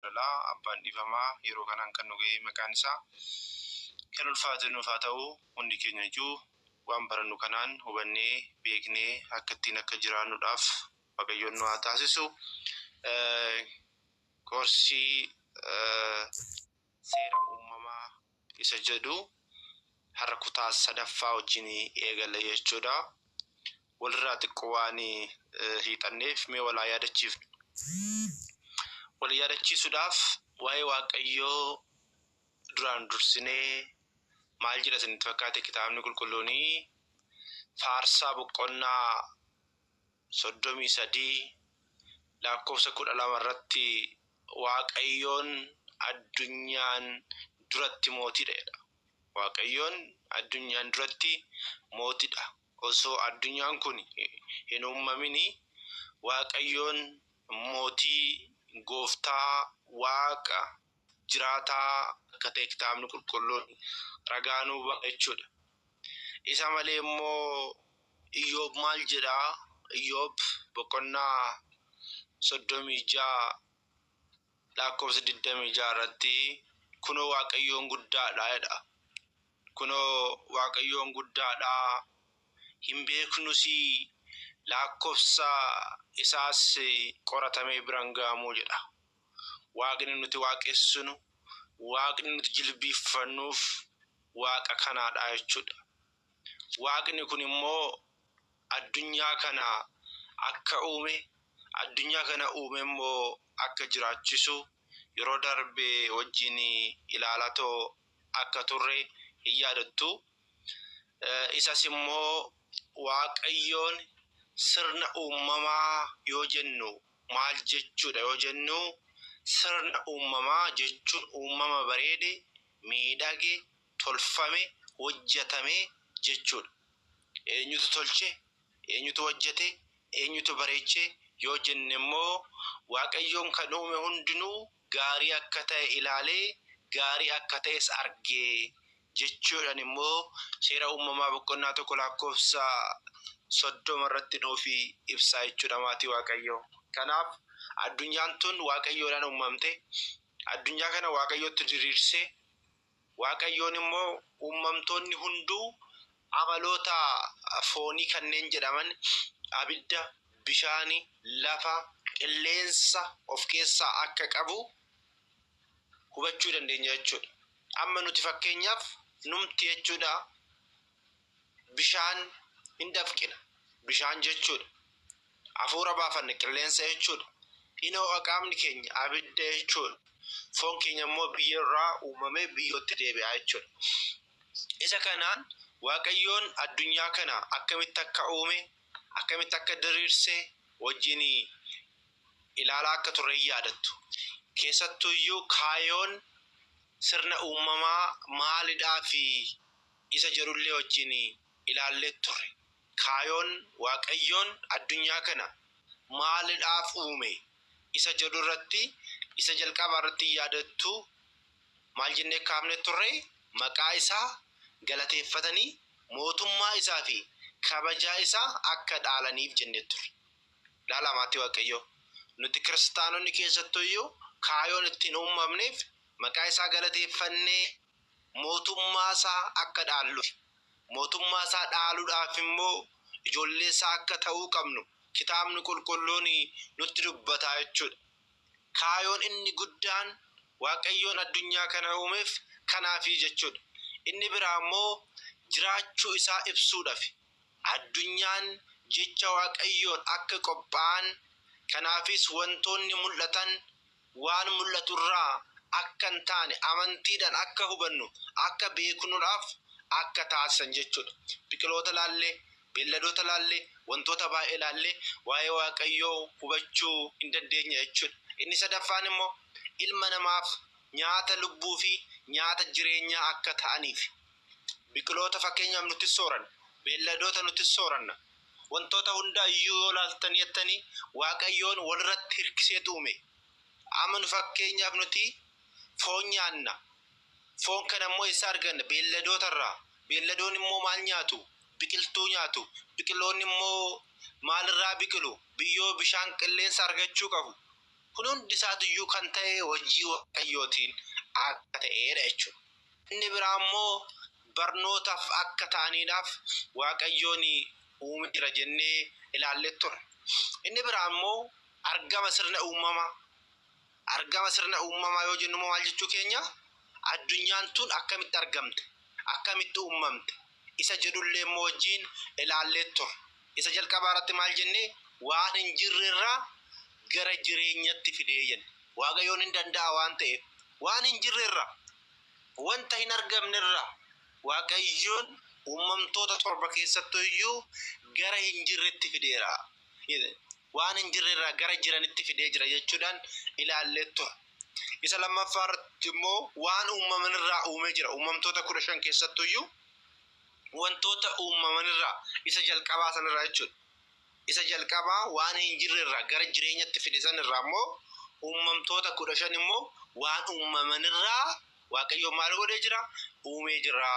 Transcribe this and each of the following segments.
jaalalaa abbaan dhiifamaa yeroo kanaan kan nu ga'e maqaan isaa kan ulfaatu nuuf haa ta'u hundi keenya iyyuu waan barannu kanaan hubannee beeknee akka ittiin akka jiraannuudhaaf Waaqayyoon nu haa taasisu. Koorsii seera uumamaa isa jedhu har'a kutaa sadaffaa wajjin eegalla jechuudha. Walirraa xiqqoo waan hiixanneef mee walaa yaadachiifnu. Wal yaadachiisuudhaaf waa'ee Waaqayyoo duraan dursinee maal jedha isinitti fakkaate kitaabni qulqulluun Faarsaa boqonnaa 33 lakkoofsa 12 irratti Waaqayyoon addunyaan duratti mootiidha jedha. Waaqayyoon addunyaan duratti mootiidha. Osoo addunyaan kun hin uumamini Waaqayyoon mootii gooftaa waaqa jiraataa akka ta'e kitaabni qulqulluun ragaa nuu ba'a jechuudha. Isa malee immoo Iyyoob maal jedha? Iyyoob boqonnaa 36 lakkoofsa 26 irratti kunoo Waaqayyoon guddaadha jedha. Kunoo Waaqayyoon guddaadha hin beeknus lakkoofsa isaas qoratamee biraan ga'amuu jedha. Waaqni nuti waaqessinu Waaqni nuti jilbiiffannuuf waaqa kanaadha jechuudha. Waaqni kun immoo addunyaa kana akka uume addunyaa kana uume immoo akka jiraachisu yeroo darbe wajjin ilaalatoo akka turre hin yaadattu. Isas immoo Waaqayyoon sirna uumamaa yoo jennu maal jechuudha yoo jennu sirna uumamaa jechuun uumama bareede miidhage tolfame hojjetame jechuudha. Eenyutu tolche eenyutu hojjete eenyutu bareeche yoo jenne immoo Waaqayyoon kan uume hundinuu gaarii akka ta'e ilaalee gaarii akka ta'es argee jechuudhaan immoo seera uumamaa boqonnaa 1 lakkoofsa 30 irratti nuuf ibsaa jechuudha maatii Waaqayyoo. Kanaaf addunyaan tun Waaqayyoodhaan uumamte addunyaa kana Waaqayyootti diriirse Waaqayyoon immoo uumamtoonni hunduu amaloota foonii kanneen jedhaman abidda bishaani lafa qilleensa of keessaa akka qabu hubachuu dandeenya jechuudha. Amma nuti fakkeenyaaf numti jechuudha bishaan hin dafqina bishaan jechuudha. Hafuura baafanne qilleensa jechuudha. Inoo qaamni keenya abidda jechuudha. Foon keenya immoo biyyarraa uumamee biyyootti deebi'a jechuudha. Isa kanaan Waaqayyoon addunyaa kana akkamitti akka uume akkamitti akka diriirse wajjin ilaalaa akka turre yaadattu. Keessattuu iyyuu kaayoon sirna uumamaa maalidhaa fi isa jedhullee wajjin ilaallee turre. Kaayoon Waaqayyoon addunyaa kana maalidhaaf uume isa jedhu irratti isa jalqabaa irratti yaadattu maal jennee kaafne turre maqaa isaa galateeffatanii mootummaa isaa fi kabajaa isaa akka dhaalaniif jennee turre. Ilaala maatii Waaqayyoo nuti kiristaanonni keessattuu iyyuu kaayoon ittiin uumamneef maqaa isaa galateeffannee mootummaa isaa akka dhaalluuf mootummaa isaa dhaaluudhaaf immoo ijoollee isaa akka ta'uu qabnu kitaabni qulqulluun nutti dubbata jechuudha. Kaayoon inni guddaan Waaqayyoon addunyaa kana uumeef kanaafi jechuudha. Inni biraa immoo jiraachuu isaa ibsuudhaaf addunyaan jecha Waaqayyoon akka qophaa'an kanaafis wantoonni mul'atan waan mul'aturraa akka hin taane amantiidhaan akka hubannu akka beeknuudhaaf akka taasisan jechuudha. Biqiloota laallee beelladoota laallee wantoota baay'ee laallee waa'ee Waaqayyoo hubachuu hin dandeenya jechuudha. Inni sadaffaan immoo ilma namaaf nyaata lubbuu fi nyaata jireenyaa akka ta'aniif biqiloota fakkeenyaaf nuti sooranna beelladoota nuti sooranna wantoota hundaa iyyuu yoo laaltan jettanii Waaqayyoon walirratti hirkisee uume. Amma fakkeenyaaf nuti foon nyaanna. Foon kana immoo isa arganna beelladootarraa. Beelladoon immoo maal nyaatu? Biqiltuu nyaatu. Biqiloonni immoo maalirraa biqilu? Biyyoo bishaan qilleensa argachuu qabu. kun hundi isaatiyyuu kan ta'e hojii waaqayyootiin akka ta'edha jechuudha. Inni biraa immoo barnootaaf akka ta'aniidhaaf waaqayyoon uume jira jennee ilaallee turre. Inni biraa immoo argama sirna uumamaa yoo jennu maal jechuu keenya? Addunyaan tun akkamitti argamte? Akkamitti uumamte? Isa jedhullee immoo wajjin ilaallee turre. Isa jalqabaa irratti maal jennee? Waan hin jirrerraa gara jireenyatti fidee jenna. Waaqayyoon hin danda'a waan ta'eef waan hin jirrerraa wanta hin argamnerraa waaqayyoon uumamtoota torba keessattuu iyyuu gara hin jirretti fideera. Waan hin jirrerraa gara jiranitti fidee jira jechuudhaan ilaallee turre. Isa lammaffaa irratti immoo waan uumamanirraa uumee jira. Uumamtoota 15 keessattuu iyyuu wantoota uumamanirraa isa jalqabaa sanirraa jechuudha. Isa jalqabaa waan hin jirrerraa gara jireenyatti fide sanirraa immoo uumamtoota 15 immoo waan uumamanirraa waaqayyo maal godhee jira? Uumee jira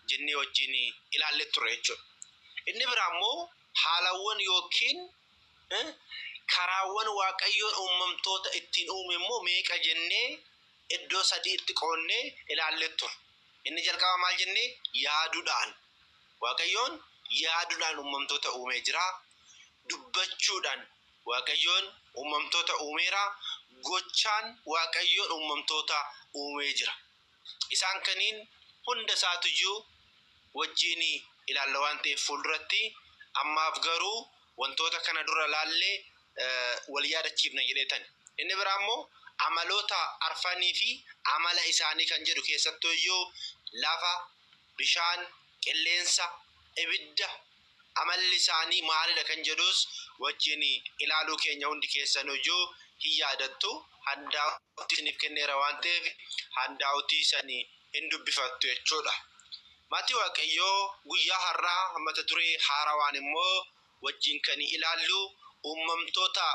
jennee wajjin ilaallee turre jechuudha. Inni biraa immoo haalawwan yookiin karaawwan waaqayyoon uumamtoota ittiin uume immoo meeqa jennee iddoo sadii itti qoonnee ilaallee turre. Inni jalqabaa maal jennee? Yaaduudhaan. Waaqayyoon yaaduudhaan uumamtoota uumee jira. Dubbachuudhaan waaqayyoon uumamtoota uumeera. Gochaan waaqayyoon uumamtoota uumee jira. Isaan kaniin hunda isaatiyyuu wajjin ilaalla waan ta'eef fuulduratti ammaaf garuu wantoota kana dura laallee wal yaadachiifna jedheetan. Inni biraa immoo amaloota arfanii fi amala isaanii kan jedhu keessattuu iyyuu lafa, bishaan, qilleensa, ibidda amalli isaanii maalidha kan jedhus wajjin ilaaluu keenya hundi keessaniyyuu hin yaadattu. Handaawutii isiniif kenneera waan ta'eef handaawutii sanii hin dubbifattu jechuudha. Maatii waaqayyoo guyyaa har'aa mata duree haarawaan immoo wajjin kan ilaallu uumamtoota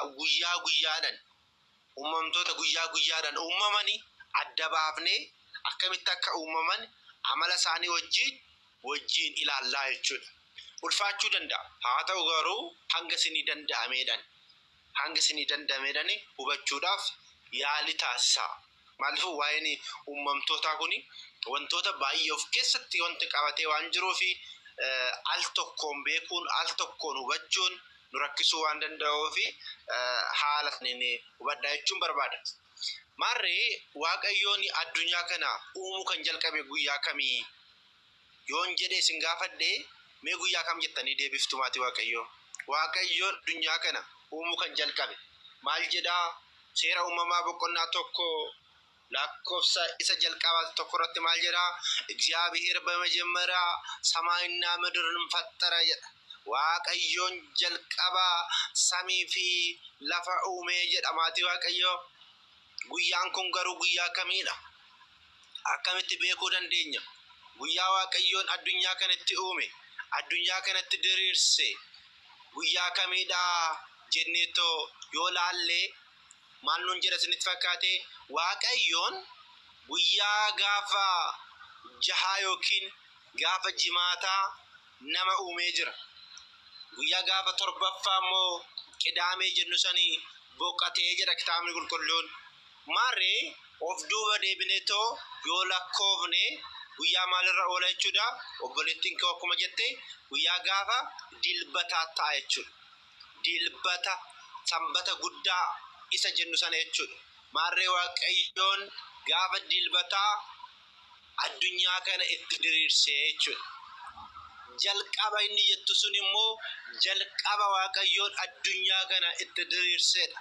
guyyaa guyyaadhaan uumamanii adda baafnee akkamitti akka uumaman amala isaanii wajjin ilaallaa jechuudha. Ulfaachuu danda'a. Haa ta'u garuu hanga isinii danda'ameedhaan hubachuudhaaf yaalii taasisaa. Maaliifuu waa'een uumamtootaa kun wantoota baay'ee of keessatti wanti qabatee waan jiruuf al tokkoon beekuun al tokkoon hubachuun nu rakkisuu waan danda'uuf haala kanaan hubadhaa jechuun barbaada. Maarree waaqayyoon addunyaa kana uumuu kan jalqabe guyyaa kamii? Yoon jedhee isin gaafadhe mee guyyaa kam jettanii deebiftu maatii waaqayyoo? Waaqayyoon addunyaa kana uumuu kan jalqabe maal jedhaa? Seera uumamaa boqonnaa 1 lakkoofsa isa jalqabaa tokko irratti maal jedhaa? እግዚአብሔር በመጀመሪያ ሰማይና ምድርን ፈጠረ jedha. Waaqayyoon jalqabaa samii fi lafa uume jedha maatii waaqayyoo. Guyyaan kun garuu guyyaa kamiidha? Akkamitti beekuu dandeenya? Guyyaa waaqayyoon addunyaa kanatti uume, addunyaa kanatti diriirse guyyaa kamiidha jenneetoo yoo laallee maal nuun jedha isinitti fakkaate? Waaqayyoon guyyaa gaafa jahaa yookiin gaafa jimaataa nama uumee jira. Guyyaa gaafa torbaffaa immoo qidaamee jennu sanii boqatee jedha kitaabni qulqulluun. Maarree of duuba deebineetoo yoo lakkoofne guyyaa maalirra oola jechuudha? Obboleettiin koo akkuma jette guyyaa gaafa dilbataa ta'a jechuudha. Dilbata sanbata guddaa isa jennu sana jechuudha. Maarree waaqayyoon gaafa dilbataa addunyaa kana itti diriirsee jechuudha. Jalqaba inni jettu sun immoo jalqaba waaqayyoon addunyaa kana itti diriirseedha.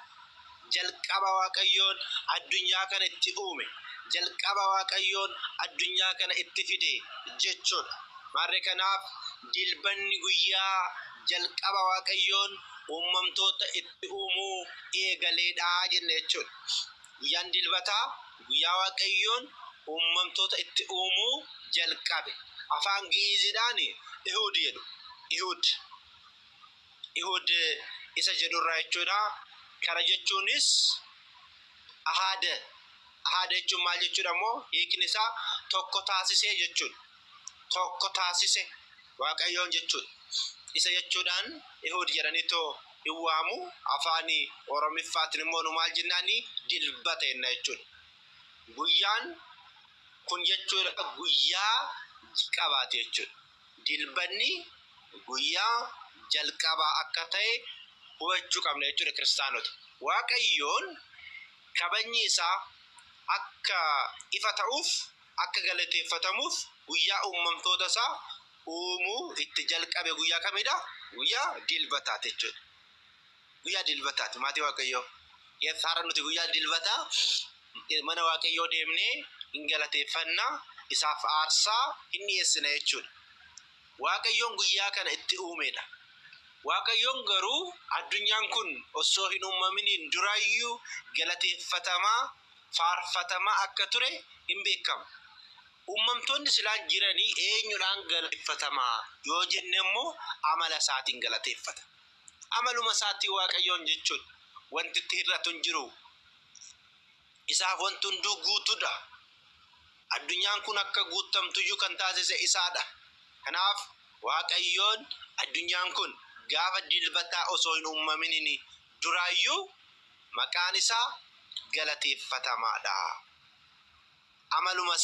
Jalqaba waaqayyoon addunyaa kana itti uume, jalqaba waaqayyoon addunyaa kana itti fide jechuudha. Maarree kanaaf dilbanni guyyaa jalqaba waaqayyoon uumamtoota itti uumuu eegaleedha jenna jechuudha. Guyyaan dilbataa guyyaa waaqayyoon uumamtoota itti uumuu jalqabe. Afaan Gi'iizidhaan Ihud jedhu. Ihud isa jedhurraa jechuudha. Kana jechuunis ahada jechuun maal jechuudha immoo? Hiikni isaa tokko taasisee jechuudha. Tokko taasise waaqayyoon jechuudha. Isa jechuudhaan Ihud jedhaniitoo iwaamu afaani oromiffaatiin immoo nu maal jennaani dilbata jenna jechuudha. Guyyaan kun jechuudha guyyaa jalqabaati jechuudha. Dilbanni guyyaa jalqabaa akka ta'e hubachuu qabna jechuudha kiristaanota. Waaqayyoon kabajni isaa akka ifa ta'uuf akka galateeffatamuuf guyyaa uumamtoota isaa uumuu itti jalqabe guyyaa kamidha? Guyyaa dilbataati jechuudha. Guyyaa dilbataati maatii waaqayyoo. Yesaara nuti guyyaa dilbataa mana waaqayyoo deemnee hin galateeffannaa isaaf aarsaa hin dhiyeessina jechuudha. Waaqayyoon guyyaa kana itti uumedha. Waaqayyoon garuu addunyaan kun osoo hin uumaminiin duraayyuu galateeffatamaa faarfatamaa akka ture hin beekamu. Uumamtoonni silaan jiranii eenyudhaan galateeffatamaa yoo jenne immoo amala isaatiin galateeffata. Amaluma isaatii waaqayyoon jechuudha. Wanti itti hir'atu hin jiru. Isaaf wanti hunduu guutuudha. Addunyaan kun akka guutamtuyyuu kan taasise isaadha. Kanaaf waaqayyoon addunyaan kun gaafa dilbataa osoo hin uumaminiin duraayyuu maqaan isaa galateeffatamaadha. Amaluma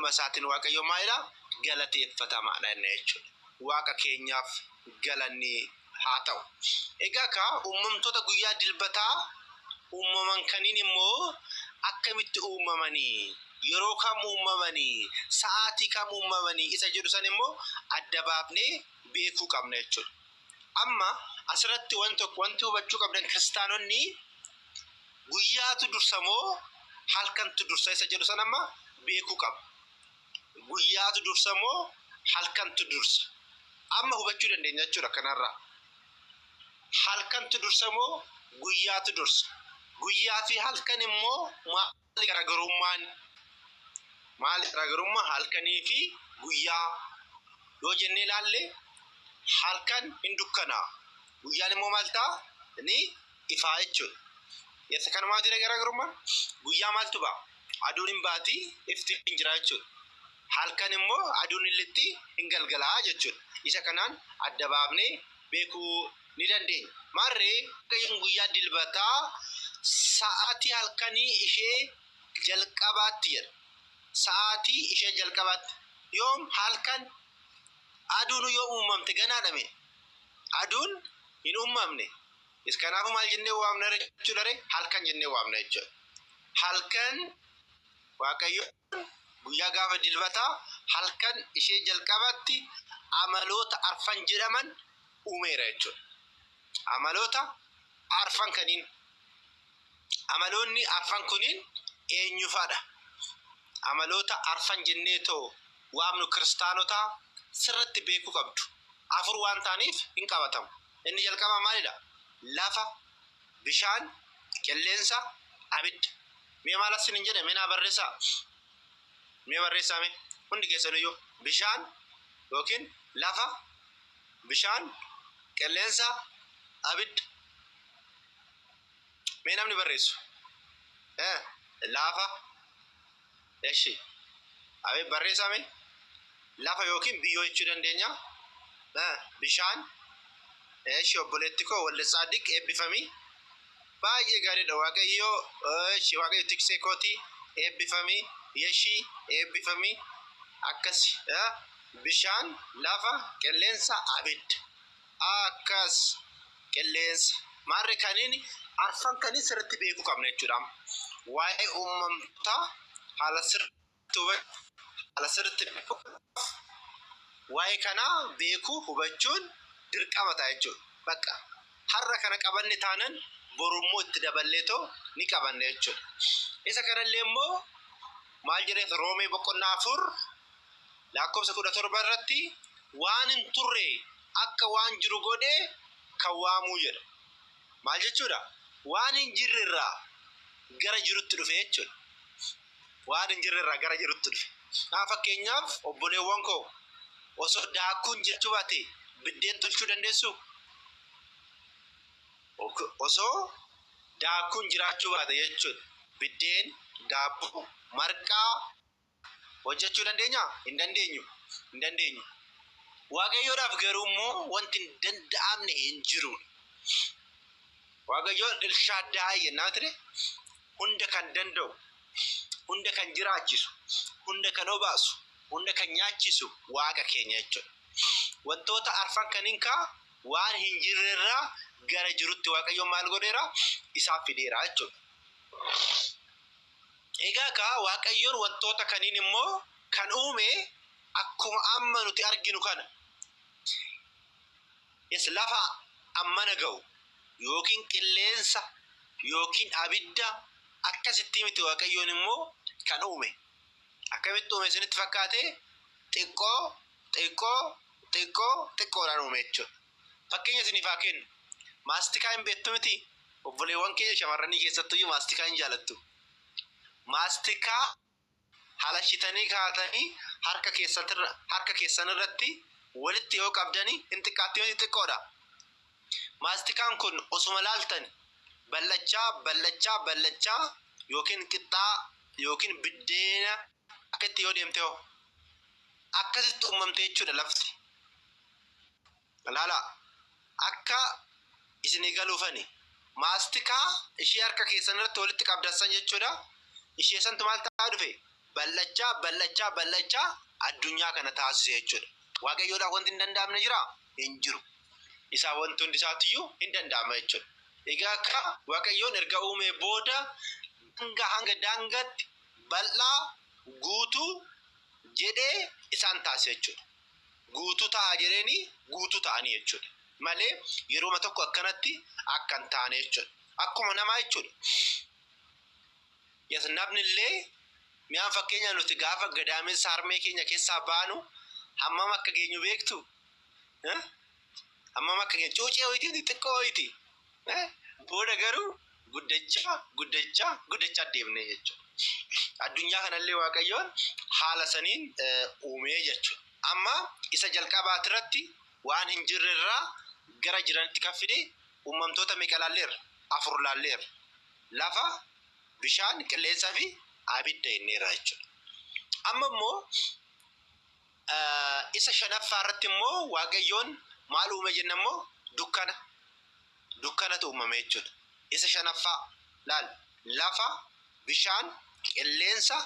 isaatiin waaqayyo maalidha? Galateeffatamaadha jechuudha. Waaqa keenyaaf galanni haa ta'u. Egaa ka uumamtoota guyyaa dilbataa uumaman kaniin immoo akkamitti uumamanii, yeroo kam uumamanii, sa'aatii kam uumamanii isa jedhu san immoo adda baafnee beekuu qabna jechuudha. Amma asirratti wanti hubachuu qabdan kiristaanonni guyyaatu dursa moo halkantu dursa isa jedhu san amma beekuu qaba. Guyyaatu dursa moo halkantu dursa? Amma hubachuu dandeenya jechuudha kanarraa. Halkantu dursa moo guyyaatu dursa? Guyyaa fi halkan immoo maali garaagarummaa halkanii fi guyyaa yoo jennee ilaalle halkan hin dukkanaa, guyyaan immoo maal ta'a? Ni ifaa jechuudha. Yessa kana maal jedhee garaagarummaa? Guyyaa maaltu ba'a? Aduun hin baati, ifti hin jira jechuudha. Halkan immoo aduun illitti hin galgalaa jechuudha. Isa kanaan adda baafnee beekuu ni dandeenya. Maarree guyyaa dilbataa sa'aatii halkanii ishee jalqabaatti jedha. Sa'aatii ishee jalqabaatti. Yoom halkan aduun yoo uumamte ganaadhame. Aduun hin uumamne. Kanaafuu maal jennee waamna jechuudha ree? Halkan jennee waamna jechuudha. Halkan waaqayyoon guyyaa gaafa dilbataa halkan ishee jalqabaatti amaloota arfan jedhaman uumeera jechuudha. Amaloota arfan kaniin. Amaloonni arfan kuniin eenyufaadha? Amaloota arfan jennee too waamnu kiristaanota sirriitti beekuu qabdu. Afur waan ta'aniif hin qabatamu. Inni jalqaba maalidha? Lafa, bishaan, qilleensa, abidda. Mee maal asin hin jedhe? Mee naa barreessaa. Mee barreessaa mee? Hundi keessaniyyuu bishaan yookiin lafa, bishaan, qilleensa, abidda. Mee namni barreessu? Lafa. Eshi. Abid barreessaa mee? Lafa yookiin biyyoo jechuu dandeenya. Bishaan. Eshi obboleetti koo Walde Saadiq eebbifamii. Baay'ee gaariidha waaqayyoo. Eshi waaqayyo tiksee kootii eebbifamii. Yeshi eebbifamii. Akkasi. Bishaan, lafa, qilleensa, abidda. Akkas qilleensa. Maarree kaniin arfan kanii sirriitti beekuu qabna jechuudha. Waa'ee uumamtoota haala sirriitti waa'ee kanaa beekuu hubachuun dirqama ta'a jechuudha. Bakka har'a kana qabanne taanan borummoo itti daballeetoo ni qabanne jechuudha. Isa kanallee immoo maal jedheef Roomee boqonnaa 4 lakkoofsa 17 irratti waan hin turre akka waan jiru godhee kan waamuu jedha. Maal jechuudha? Waan hin jirrerraa gara jirutti dhufe jechuudha. Waan hin jirrerraa gara jirutti dhufe. Fakkeenyaaf obboleewwan koo osoo daakuun jechuu baate biddeen tolchuu dandeessu? Osoo daakuun jiraachuu baate jechuudha. Biddeen, daabboo, marqaa hojjechuu dandeenya? Hin dandeenyu. Waaqayyoodhaaf garuu immoo wanti hin danda'amne hin jiru. Waaqayyoon Elshadaay jennaan ture hunda kan danda'u, hunda kan jiraachisu, hunda kan obaasu, hunda kan nyaachisu Waaqa keenya jechuudha. Wantoota arfan kaniin waan hin jirrerraa gara jirutti Waaqayyoon maal godheera? Isaaf fideera jechuudha. Egaa Waaqayyoon wantoota kaniin immoo kan uume akkuma amma nuti arginu kana. Lafa amma naga'u yookiin qilleensa yookiin abidda akkasitti miti Waaqayyoon immoo kan uume. Akkamitti uume isinitti fakkaate? Xiqqoodhaan uume jechuudha. Fakkeenya isiniif haa kennu. Maastikaa hin beektu miti? Obboleewwan keenya shamarranii keessattuu maastikaa hin jaalattu. Maastikaa halashitanii kaatanii harka keessan irratti walitti yoo qabdanii hin xiqqaatti xiqqoodha. Maastikaan kun osuma laaltan ballachaa yookiin qixxaa yookiin biddeena akkatti yoo deemte akkasitti uumamte jechuudha lafti. Laala akka isinii galuufani maastikaa ishee harka keessan irratti walitti qabdansan jechuudha. Ishee santu maal ta'aa dhufe? Ballachaa addunyaa kana taasise jechuudha. Waaqayyoodhaaf wanti hin danda'amne jira? Hin jiru. Isaa wanti hundi isaatiyyuu hin danda'ama jechuudha. Egaa Waaqayyoon erga uumee booda hanga daangaatti bal'aa guutuu jedhee isaan taasise jechuudha. Guutuu ta'a jedheeni guutuu ta'anii jechuudha. Malee yeroo tokko akkanatti akka hin taane jechuudha. Akkuma namaa jechuudha. Namni illee mi'aan fakkeenya nuti gaafa gadaamessa harmee keenya keessaa baanu hammam akka geenyu beektu? Hammam akka geenyu cuucee ho'itii xiqqoo ho'itii. Booda garuu guddachaa deemnee jechuudha. Addunyaa kanallee Waaqayyoon haala saniin uumee jechuudha. Amma isa jalqabaati irratti waan hin jirrerraa gara jiranitti kan fide uumamtoota meeqa laalleerra? 4 laalleerra. Lafa, bishaan, qilleensaa fi abidda jenneerra jechuudha. Amma immoo isa shanaffaa irratti immoo Waaqayyoon maal uume jenna immoo dukkanatu uumame jechuudha. Isa shanaffaa laal lafa, bishaan, qilleensa,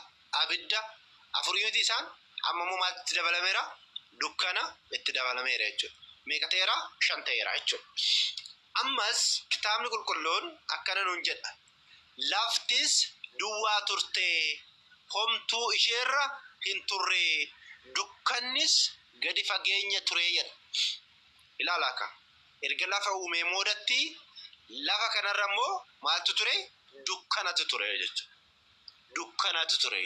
abidda 4 yuuti isaan amma immoo maaltti dabalameera? Dukkana itti dabalameera jechuudha. Meeqa ta'eera? 5 ta'eera jechuudha. Ammas kitaabni qulqulluun akkana nuun jedha. Laftis duwwaa turte homtuu isheerra hin turre dukkannis gadi fageenya ture jedha. Ilaalaa ka erga lafa uumee moodatti lafa kanarra immoo maaltu ture? Dukkanatu ture jechuudha. Dukkanatu ture.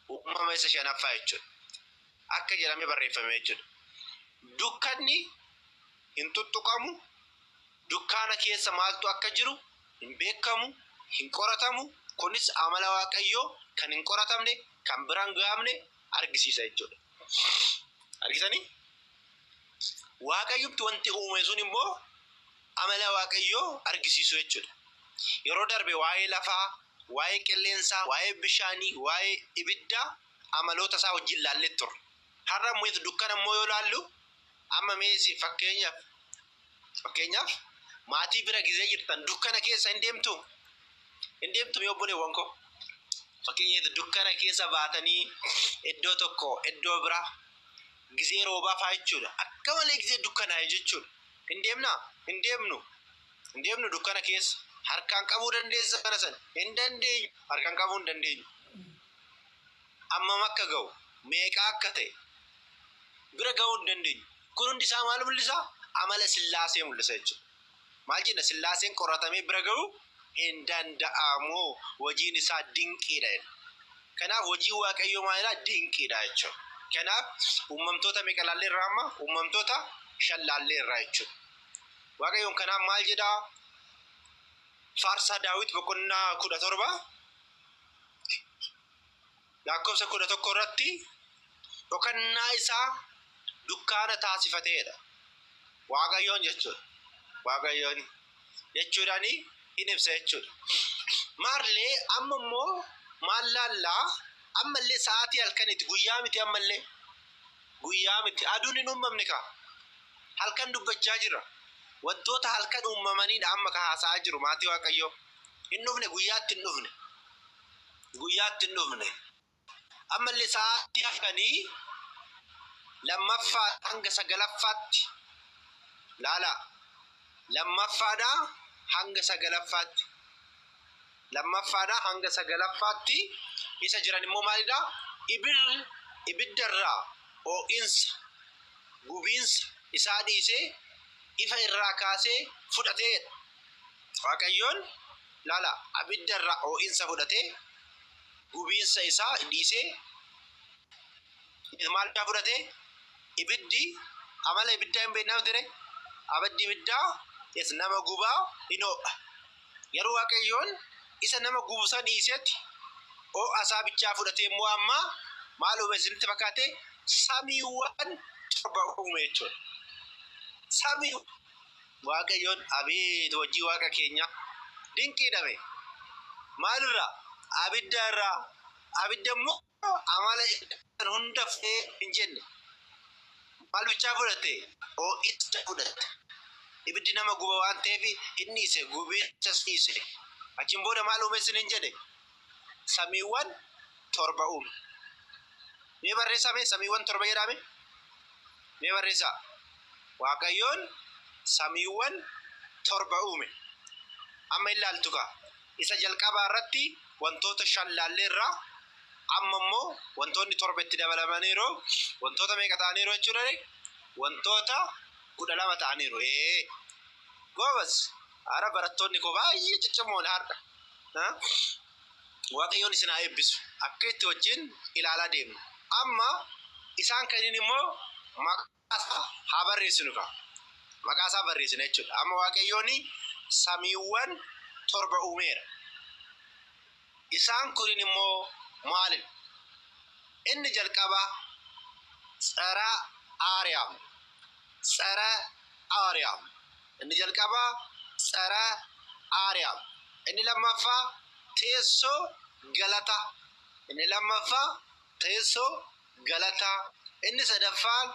Uumama isa shanaffaa jechuudha. Akka jedhamee barreeffame jechuudha. Dukkanni hin tuttuqamu. Dukkaana keessa maaltu akka jiru hin beekamu, hin qoratamu. Kunis amala Waaqayyoo kan hin qoratamne, kan biraan gahamne argisiisa jechuudha. Argitanii? Waaqayyotti wanti uume sun immoo amala Waaqayyoo argisiisu jechuudha. Yeroo darbe waa'ee lafaa, waa'ee qilleensaa, waa'ee bishaanii, waa'ee ibiddaa amaloota isaa wajjin laallee turre. Har'a immoo dukkana immoo yoo laallu amma meesii fakkeenyaaf maatii bira gizee jirtan dukkana keessa hin deemtu mee obboleewwan koo? Fakkeenyaaf dukkana keessa baatanii iddoo tokko iddoo biraa gizee roobaa fa'aa jechuudha. Akka malee gizee dukkanaa jechuudha. Hin deemnu dukkana keessa. Harkaan qabuu dandeessa kana sana hin dandeenyu. Harkaan qabuu hin dandeenyu. Amma akka ga'u meeqa akka ta'e bira ga'uu hin dandeenyu. Kun hundi isaa maal mul'isa? Amala Sillaasee mul'isa jechuudha. Maal jenna? Sillaaseen qoratamee bira ga'uu hin danda'amu. Hojiin isaa dinqiidha. Kanaaf hojii Waaqayyoo maalidha? Dinqiidha jechuudha. Kanaaf uumamtoota meeqa laalleerraa amma? Uumamtoota 5 laalleerraa jechuudha. Waaqayyoon kanaaf maal jedhaa? Faarsaa Daawit boqonnaa 17 lakkoofsa 11 irratti dhokannaa isaa dukkaana taasifateedha. Waaqayyoon jechuudha. Waaqayyoon jechuudhaani hin ibsa jechuudha. Maarlee amma immoo maal laallaa? Ammallee sa'aatii halkanitti guyyaa miti ammallee. guyyaa miti aduun hin uumamne ka halkan dubbachaa jira wantoota halkan uumamanii amma ka haasa'aa jiru maatii waaqayyoo hin dhufne guyyaatti hin dhufne amma illee sa'aatii hafanii lammaffaa hanga sagalaffaatti laala lammaffaadha hanga sagalaffaatti isa jiran immoo maalidha ibiddarraa ho'insa gubiinsa isaa dhiisee ifa irraa kaasee fudhatee waaqayyoon laala ibiddarraa ho'insa fudhatee gubiinsa isaa dhiisee maalidha fudhatee ibiddi amala ibiddaa hin beeknaaf ture abaddi ibiddaa yes nama gubaa inoodha yeroo waaqayyoon isa nama gubusan dhiisetti ho'asaa bichaa fudhatee immoo amma maal uume isinitti fakkaate samiiwwan torba uume jechuudha. Samii waaqayyoon abeet hojii waaqa keenya dinqiidhame maalirraa abiddarraa abidda immoo amala hunda fee hin jenne maal bichaa fudhate ho'icha fudhate ibiddi nama guba waan ta'eef inni ise gubichas dhiise achiin booda maal uume isin hin jedhe samiiwwan torba uume mee barreessame samiiwwan torba jedhame mee barreessa waaqayyoon samiiwwan torba uume amma ilaaltu ka isa jalqabaa irratti wantoota shan laalleerraa amma immoo wantoonni torba itti dabalamaniiru wantoota meeqa ta'aniiru jechuudha wantoota 12 ta'aniiru gobas ara barattoonni ko baay'ee ciccimoo har'a waaqayyoon isin haa eebbisu akka itti wajjin ilaalaa deemnu amma isaan kaniin immoo maqaa haa barreessinu ka maqaa isaa barreessina jechuudha amma waaqayyoon samiiwwan torba uumeera isaan kunin immoo maalin inni jalqaba tsara Aariyaam inni jalqaba tsara Aariyaam inni lammaffaa teessoo galata inni sadaffaan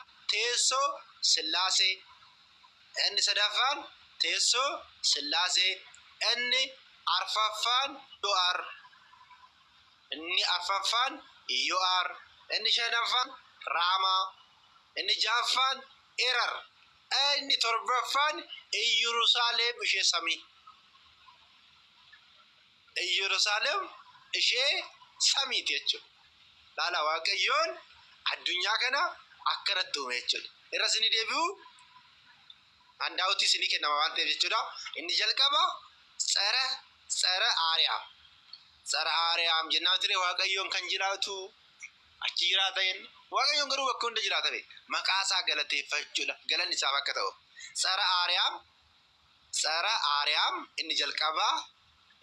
teessoo sillaasee inni arfaffaan Yoo'aar inni shanaffaan Raamaa inni ja'affaan Erar inni torbaffaan Yerusaalem ishee samii jechuudha laala waaqayyoon addunyaa kana akkanatti uume jechuudha irra isin deebi'u handaawutii isin kennama waan ta'eef jechuudha inni jalqaba tsara Aariyaam jennaan ture waaqayyoon kan jiraatu achi jiraata jenna waaqayyoon garuu bakka hunda jiraata maqaa isaa galateeffachuudha galanni isaaf akka ta'u tsara Aariyaam inni jalqabaa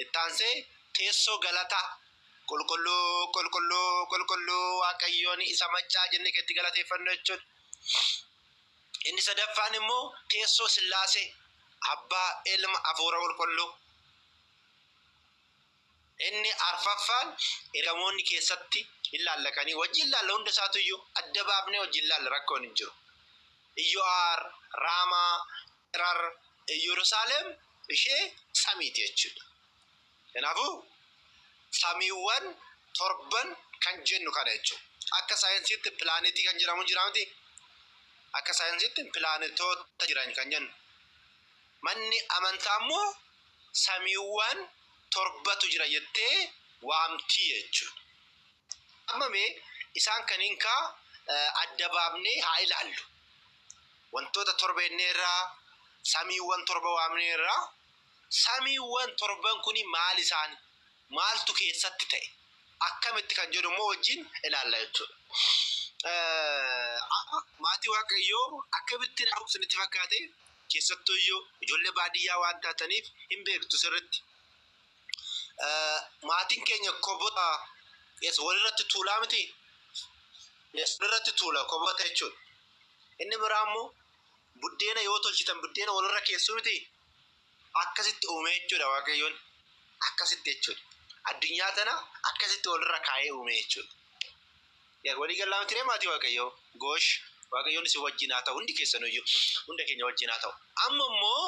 ittaansee teessoo galataa qulqulluu waaqayyoon isa maccaa jennee itti galateeffannu jechuudha inni sadaffaan immoo teessoo sillaasee abbaa ilma hafuura qulqulluu inni arfaffaan ergamoonni keessatti ilaallakanii wajjin ilaalla hunda isaatu iyyuu adda baafnee wajjin ilaalla rakkoon hin jiru Yoo'aar Raamaa Erar Yerusaalem ishee samiiti jechuudha kanaafuu samiiwwan torban kan jennu kana jechuudha akka saayinsiitti pilaanetii kan jedhamu jiraamti akka saayinsiitti pilaanetoota jiran kan jennu manni amantaa immoo samiiwwan torbatu jira jettee waamtii jechuudha amma mee isaan kaniin ka adda baafnee haa ilaallu wantoota torba inneerraa samiiwwan torba waamneerraa samiiwwan torban kuni maal isaan maaltu keessatti ta'e akkamitti kan jedhu immoo wajjin ilaalla jechuudha maatii waaqayyoo akkamitti isinitti fakkaate keessattuu iyyuu ijoollee baadiyyaa waan taataniif hin beektu sirritti maatiin keenya kobota walirratti tuulaa miti walirratti tuula kobota jechuudha inni biraa immoo buddeena yoo tolchitan buddeena walirra keessu miti akkasitti uume jechuudha waaqayyoon akkasitti jechuudha addunyaa tana akkasitti walirra kaa'ee uume jechuudha walii galaa miti maatii waaqayyoo goosh waaqayyoon si wajjin haa ta'u hundi keessanuyyu hunda keenya wajjin haa ta'u. Amma immoo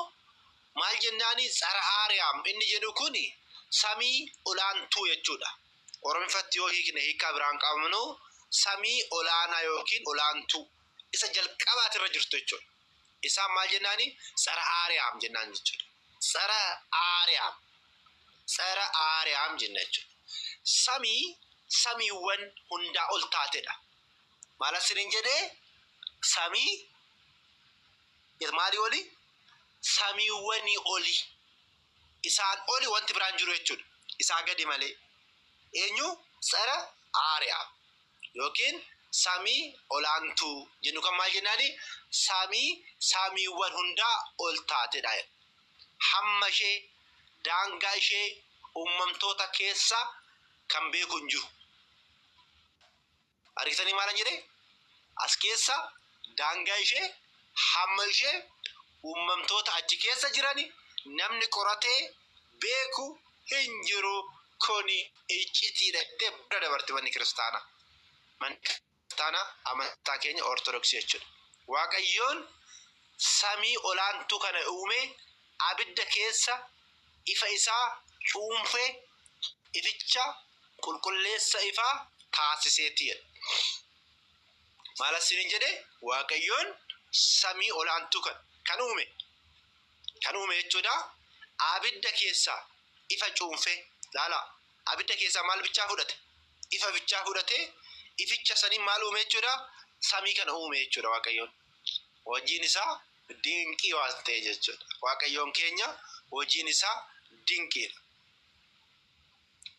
maal jennaani tsara aariyaam inni jedhu kuni samii olaantuu jechuudha. Oromiffatti yoo hiikne hiikaa biraan qabnu samii olaanaa yookiin olaantuu isa jalqabaatirra jirtu jechuudha. Isaa maal jennaani tsara aariyaam jennaan jechuudha. Tsara aariyaam jenna jechuudha. Samiiwwan hundaa ol taatedha. Maal asiniin jedhee samii maali oli? Samiiwwanii oli. Isaan oli wanti biraan jiru jechuudha. Isaa gadi malee. Eenyu? Tsara aariyaam yookiin samii olaantuu jennu kan maal jennaani samiiwwan hundaa ol taatedha. Hamma ishee daangaa ishee uumamtoota keessa kan beeku hin jiru. Argitanii maalan jedhee? As keessa daangaa ishee hamma ishee uumamtoota achi keessa jirani namni qoratee beeku hin jiru. Kuni iccitiidha jettee bira dabarte manni kiristaana. Manni kiristaana amantaa keenya ortodoksii jechuudha. Waaqayyoon samii olaantuu kana uume abidda keessa ifa isaa cuunfee ificha qulqulleessa ifaa taasiseeti. Maal asiniin jedhee waaqayyoon samii olaantuu kan uume jechuudha. Abidda keessa ifa cuunfee laala abidda keessa maal bichaa fudhate? Ifa bichaa fudhatee ificha sanii maal uume jechuudha? Samii kana uume jechuudha waaqayyoon. Hojiin isaa dinqii waan ta'e jechuudha. Waaqayyoon keenya hojiin isaa dinqiidha.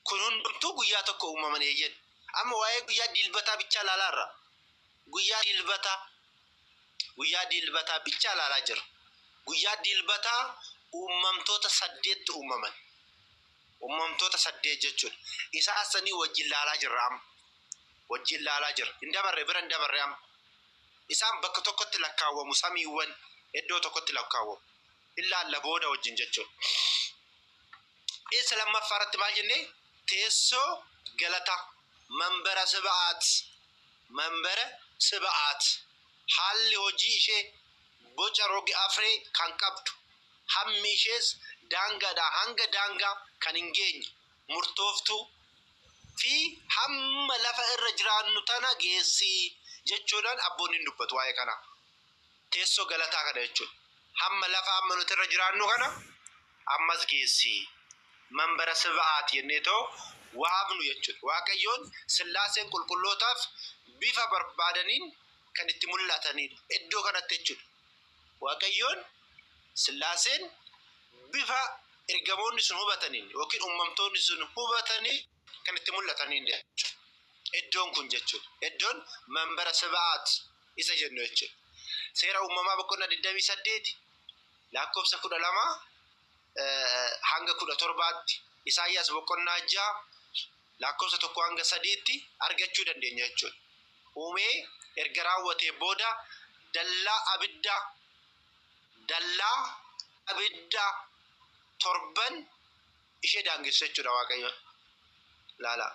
Kun hundumtuu guyyaa tokko uumaman eeyyan. Amma waa'ee guyyaa dilbataa bichaa laalaarra. Guyyaa dilbataa bichaa laalaa jira. Guyyaa dilbataa uumamtoota 8 uumaman. Uumamtoota 8 jechuudha. Isa asanii wajjin laalaa jirra amma. Wajjin laalaa jira. Hin dabarre amma. Isaan bakka tokkotti lakkaawwamu samiiwwan iddoo tokkotti lakkaawwamu. Ilaalla booda wajjin jechuudha. Isa lammaffaa irratti maal jennee? Teessoo galataa. Manbara Siba'aat. Haalli hojii ishee boca rogi afree kan qabdu. Hammi ishees daangaadhaa hanga daangaa kan hin geenye murtooftuu fi hamma lafa irra jiraannu tana geessi jechuudhaan abboonni hin dubbatu waa'ee kana. Teessoo galataa kana jechuudha. Hamma lafa amma nuti irra jiraannu kana ammas geessi. Manbara Siba'aat jennee ta'u waamnu jechuudha. Waaqayyoon sillaaseen qulqullootaaf bifa barbaadaniin kan itti mul'atanidha. Iddoo kanatti jechuudha. Waaqayyoon sillaaseen bifa ergamoonni sun hubataniin yookiin uumamtoonni sun hubatanii kan itti mul'atanidha jechuudha. Iddoon kun jechuudha. Iddoon manbara Siba'aat isa jennu jechuudha. Seera uumamaa boqonnaa 28 lakkoofsa 12 hanga 17tti. Isaayyaas boqonnaa 6 lakkoofsa 1 hanga 3tti argachuu dandeenya jechuudha. Uumee erga raawwatee booda dallaa abiddaa 7 ishee daangessa jechuudha waaqayyoon. Laala.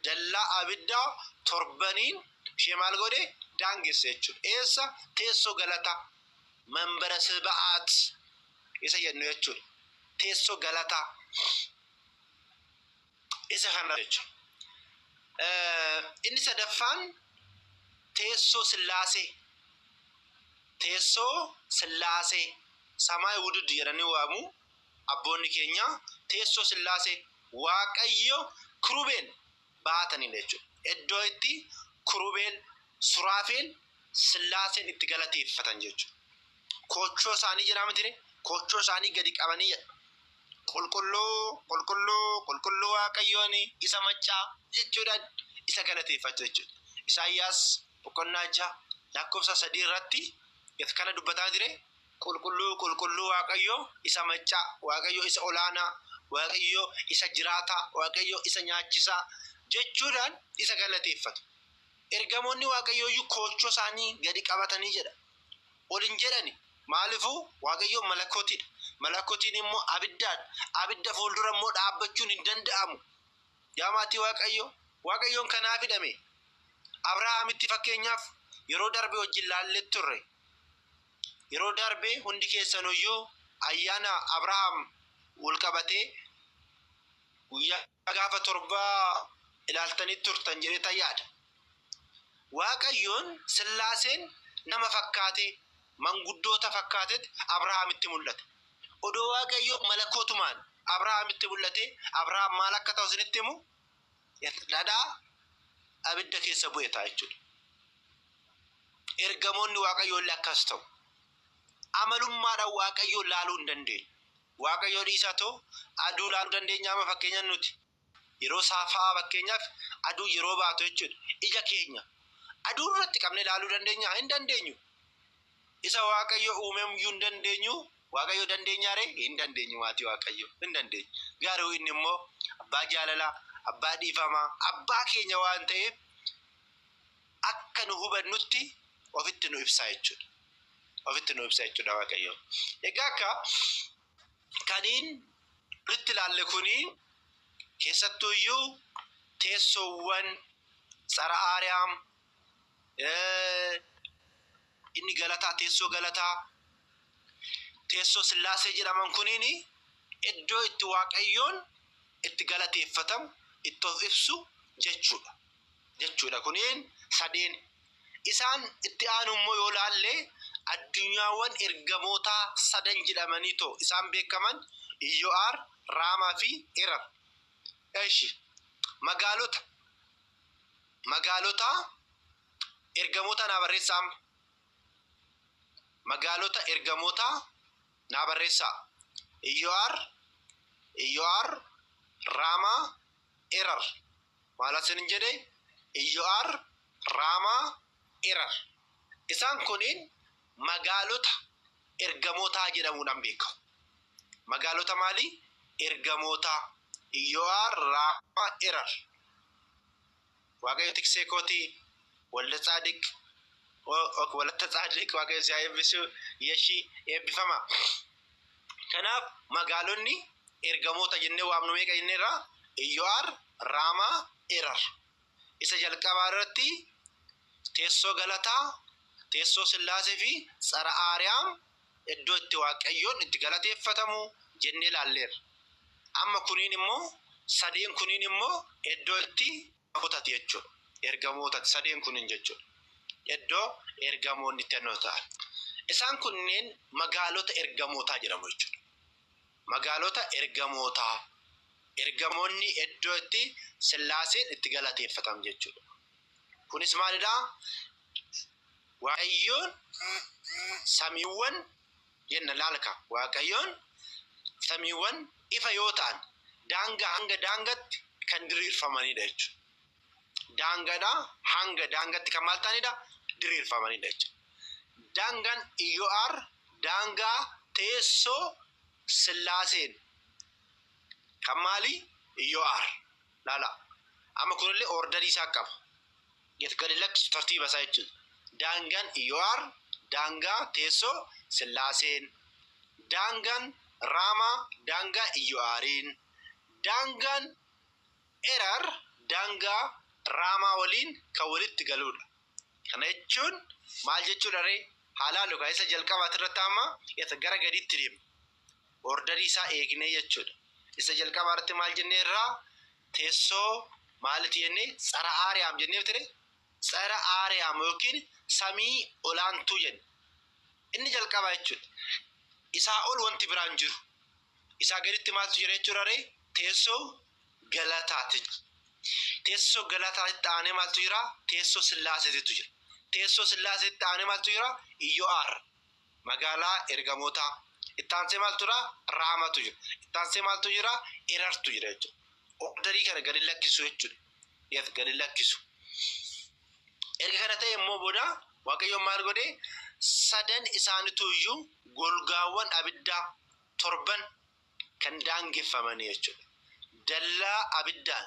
Dallaa abiddaa 7 ishee maal godhe? Daangessa jechuudha. Eessa? Teessoo galataa. Manbara Siba'aat isa jennu jechuudha. Teessoo galataa. Isa kana jechuudha. Inni sadaffaan teessoo sillaasee samaay wudud jedhanii waamu abboonni keenya. Teessoo sillaasee waaqayyo kirubeel baatanii jechuudha. Iddoo itti kirubeel suraafeel sillaaseen itti galateeffatan jechuudha. Kochoo isaanii jedhamtine kochoo isaanii gadi qabanii jedha. Qulqulluu waaqayyoon isa maccaa jechuudhaan isa galateeffatu jechuudha. Isaayyaas boqonnaa 6 lakkoofsa 3 irratti kana dubbataa jire. Qulqulluu waaqayyo isa maccaa, waaqayyo isa olaanaa, waaqayyo isa jiraataa, waaqayyo isa nyaachisaa jechuudhaan isa galateeffatu. Ergamoonni waaqayyooyyuu kochoo isaanii gadi qabatanii jedha. Olin jedhani maaliifuu waaqayyo malakootiidha. Malakootiin immoo abidda fuuldura immoo dhaabbachuun hin danda'amu. Yaa maatii waaqayyoon kanaaf hidhame. Abrahaamitti fakkeenyaaf yeroo darbe wajjin laallee turre yeroo darbe hundi keessanuyyuu ayyaana Abrahaam wal qabatee guyyaa gaafa torbaa ilaaltanii turtan jedhee tayyaadha. Waaqayyoon Sillaaseen nama fakkaate manguddoota fakkaatetti Abrahaamitti mul'ate. Odoo Waaqayyo malakootumaan Abrahaamitti mul'ate Abrahaam maal akka ta'u isinitti himu dhadhaa abidda keessa bu'e ta'a jechuudha. Ergamoonni Waaqayyoon akkas ta'u. Amalummaadhaan Waaqayyoon laaluu hin dandeenyu. Waaqayyoon dhiisaa ta'u aduu laaluu dandeenya amma fakkeenyaan nuti. Yeroo saafaa fakkeenyaaf aduu yeroo baatu jechuudha. Ija keenya aduu irratti qabnee laaluu dandeenya hin dandeenyu. Isa Waaqayyo uumemuyyuu hin dandeenyu. Waaqayyo dandeenyaare hin dandeenyu maatii Waaqayyo hin dandeenyu. Garuu inni immoo abbaa jaalalaa, abbaa dhiifamaa, abbaa keenya waan ta'eef akka nu hubannutti ofitti nu ibsaa jechuudha. Ofitti nu ibsaa jechuudha Waaqayyo. Egaa akka kaniin nutti ilaalle kuni keessattuuyyuu teessoowwan Tsara Aariyaam inni galataa teessoo galataa teessoo Sillaasee jedhaman kuniini iddoo itti Waaqayyoon itti galateeffatamu itti of ibsu jechuudha. Jechuudha kuniin sadeen isaan itti aanu immoo yoo laalle addunyaawwan ergamoota sadan jedhamanii too isaan beekaman Iyyo'aar, Raamaa fi Erar. Eeshi magaalota ergamoota naa barreessaa. Magaalota ergamoota naa barreessaa. Iyyo'aar, Raamaa, Erar. Maal asin jedhe Iyyo'aar, Raamaa, Erar. Isaan kuniin magaalota ergamoota jedhamuudhaan beekamu. Magaalota maali? Ergamoota Iyyo'aar, Raamaa, Erar. Waaqayyo tiksee kooti walda Tsaadiq walata Tsaadiq Waaqayyo si eebbisu yeshi eebbifama. Kanaaf magaalonni ergamoota jennee waamnu meeqa jenneerra Iyyo'aar, Raamaa, Erar. Isa jalqabaa irratti teessoo galataa, teessoo Sillaasee fi Tsara Aariyaam iddoo itti Waaqayyoon itti galateeffatamu jennee ilaalleerra. Amma kuniin immoo sadeen kuniin immoo iddoo itti ergamootati jechuudha. Ergamootati sadeen kuniin jechuudha. Iddoo ergamoonni itti ta'an. Isaan kunneen magaalota ergamootaa jedhamu jechuudha. Magaalota ergamootaa. Ergamoonni iddoo itti Sillaaseen itti galateeffatamu jechuudha. Kunis maalidhaa? Waaqayyoon samiiwwan jenna laalka. Waaqayyoon samiiwwan ifa yoo ta'an daangaa hanga daangaatti kan diriirfamanidha jechuudha. Daangaadhaa hanga daangaatti kan maal ta'anidha? Diriirfamanidha jechuudha. Daangaan Iyyo'aar daangaa teessoo Sillaaseen kan maali? Iyyo'aar. Laala. Amma kunillee ordarii isaa qaba. Gadi lakkisu tartiiba isaa jechuudha. Daangaan Iyyo'aar daangaa teessoo Sillaaseen. Daangaan Raamaa daangaa Iyyo'aariin. Daangaan Erar daangaa Raamaa waliin kan walitti galuudha. Kana jechuun maal jechuudha ree? Haalaa lukaa isa jalqabaati irratti amma isa gara gadiitti deema. Ordarii isaa eegnee jechuudha. Isa jalqabaa irratti maal jennee irraa teessoo maalitti jennee Tsara Aariyaam jennee ture. Tsara Aariyaam yookiin samii olaantuu jenna. Inni jalqabaa jechuudha. Isaa ol wanti biraan jiru. Isaa gaditti maaltu jira jechuudha ree? Teessoo galataati. Teessoo galataatti aanee maaltu jira? Teessoo Sillaaseetu jira. Teessoo Sillaaseetti aanee maaltu jira? Iyyo'aar magaalaa ergamootaa. Itti aansee maaltu jira? Raamatu jira. Itti aansee maaltu jira? Erartu jira jechuudha. Ordarii kana gadi lakkisu jechuudha. Gadi lakkisu. Erga kana ta'e immoo booda Waaqayyoon maal godhe? Sadan isaanitu iyyuu golgaawwan abiddaa torban kan daangeffamanii jechuudha. Dallaa abiddaan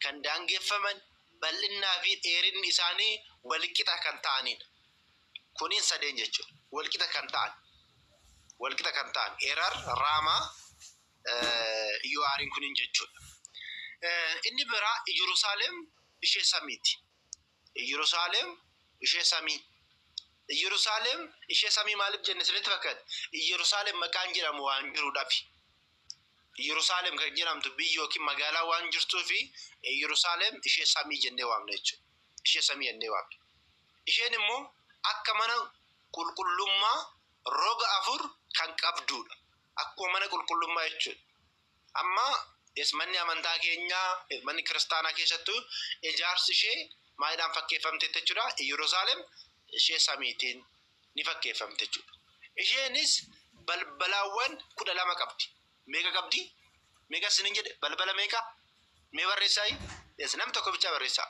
kan daangeffaman bal'innaa fi dheerinni isaanii walqixa kan ta'anidha. Kuniin sadeen jechuudha. Walqixa kan ta'an Erar, Raamaa, Iyyo'aariin kuniin jechuudha. Inni biraa Yerusaalem ishee samiiti. Yerusaalem ishee samii. Yerusaalem ishee samii maaliif jenne isinitti fakkaata? Yerusaalem maqaan jedhamu waan jiruudhaafi. Yerusaalem kan jedhamtu biyya yookiin magaalaa waan jirtuu fi Yerusaalem ishee samii jennee waamna jechuudha. Ishee samii jennee waamna. Isheen immoo akka mana qulqullummaa roga afur kan qabduudha. Akkuma mana qulqullummaa jechuudha. Amma manni amantaa keenyaa manni kiristaanaa keessattuu ijaarsi ishee maayidhaan fakkeeffamte jechuudha. Yerusaalem ishee samiitiin ni fakkeeffamte jechuudha. Isheenis balbalawwan 12 qabdi. Meeqa qabdi? Meeqa sinin jedhe balbala meeqa? Mee barreessaa? Nam tokko bicha barreessaa.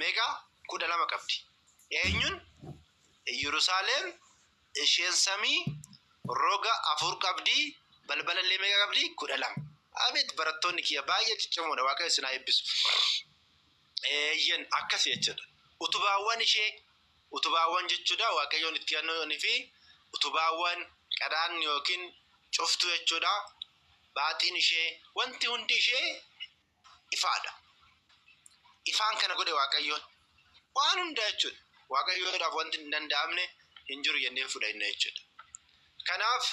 Meeqa? 12 qabdi. Eenyuun? Yerusaalem isheen samii roga afur qabdi. Balbala illee meeqa qabdi? 12. Abeet barattoonni kiyya baay'ee cicciimoodha. Waaqayyo isin haa eebbisu. Yen akkas jechuudha. Utubaawwan jechuudha Waaqayyoon itti aannoonii fi utubaawwan qadaan yookiin cuftu jechuudha. Baaxiin ishee wanti hundi ishee ifaadha. Ifaan kana godhe Waaqayyoon waan hunda jechuudha. Waaqayyoodhaaf wanti hin danda'amne hin jiru jennee fudhanna jechuudha. Kanaaf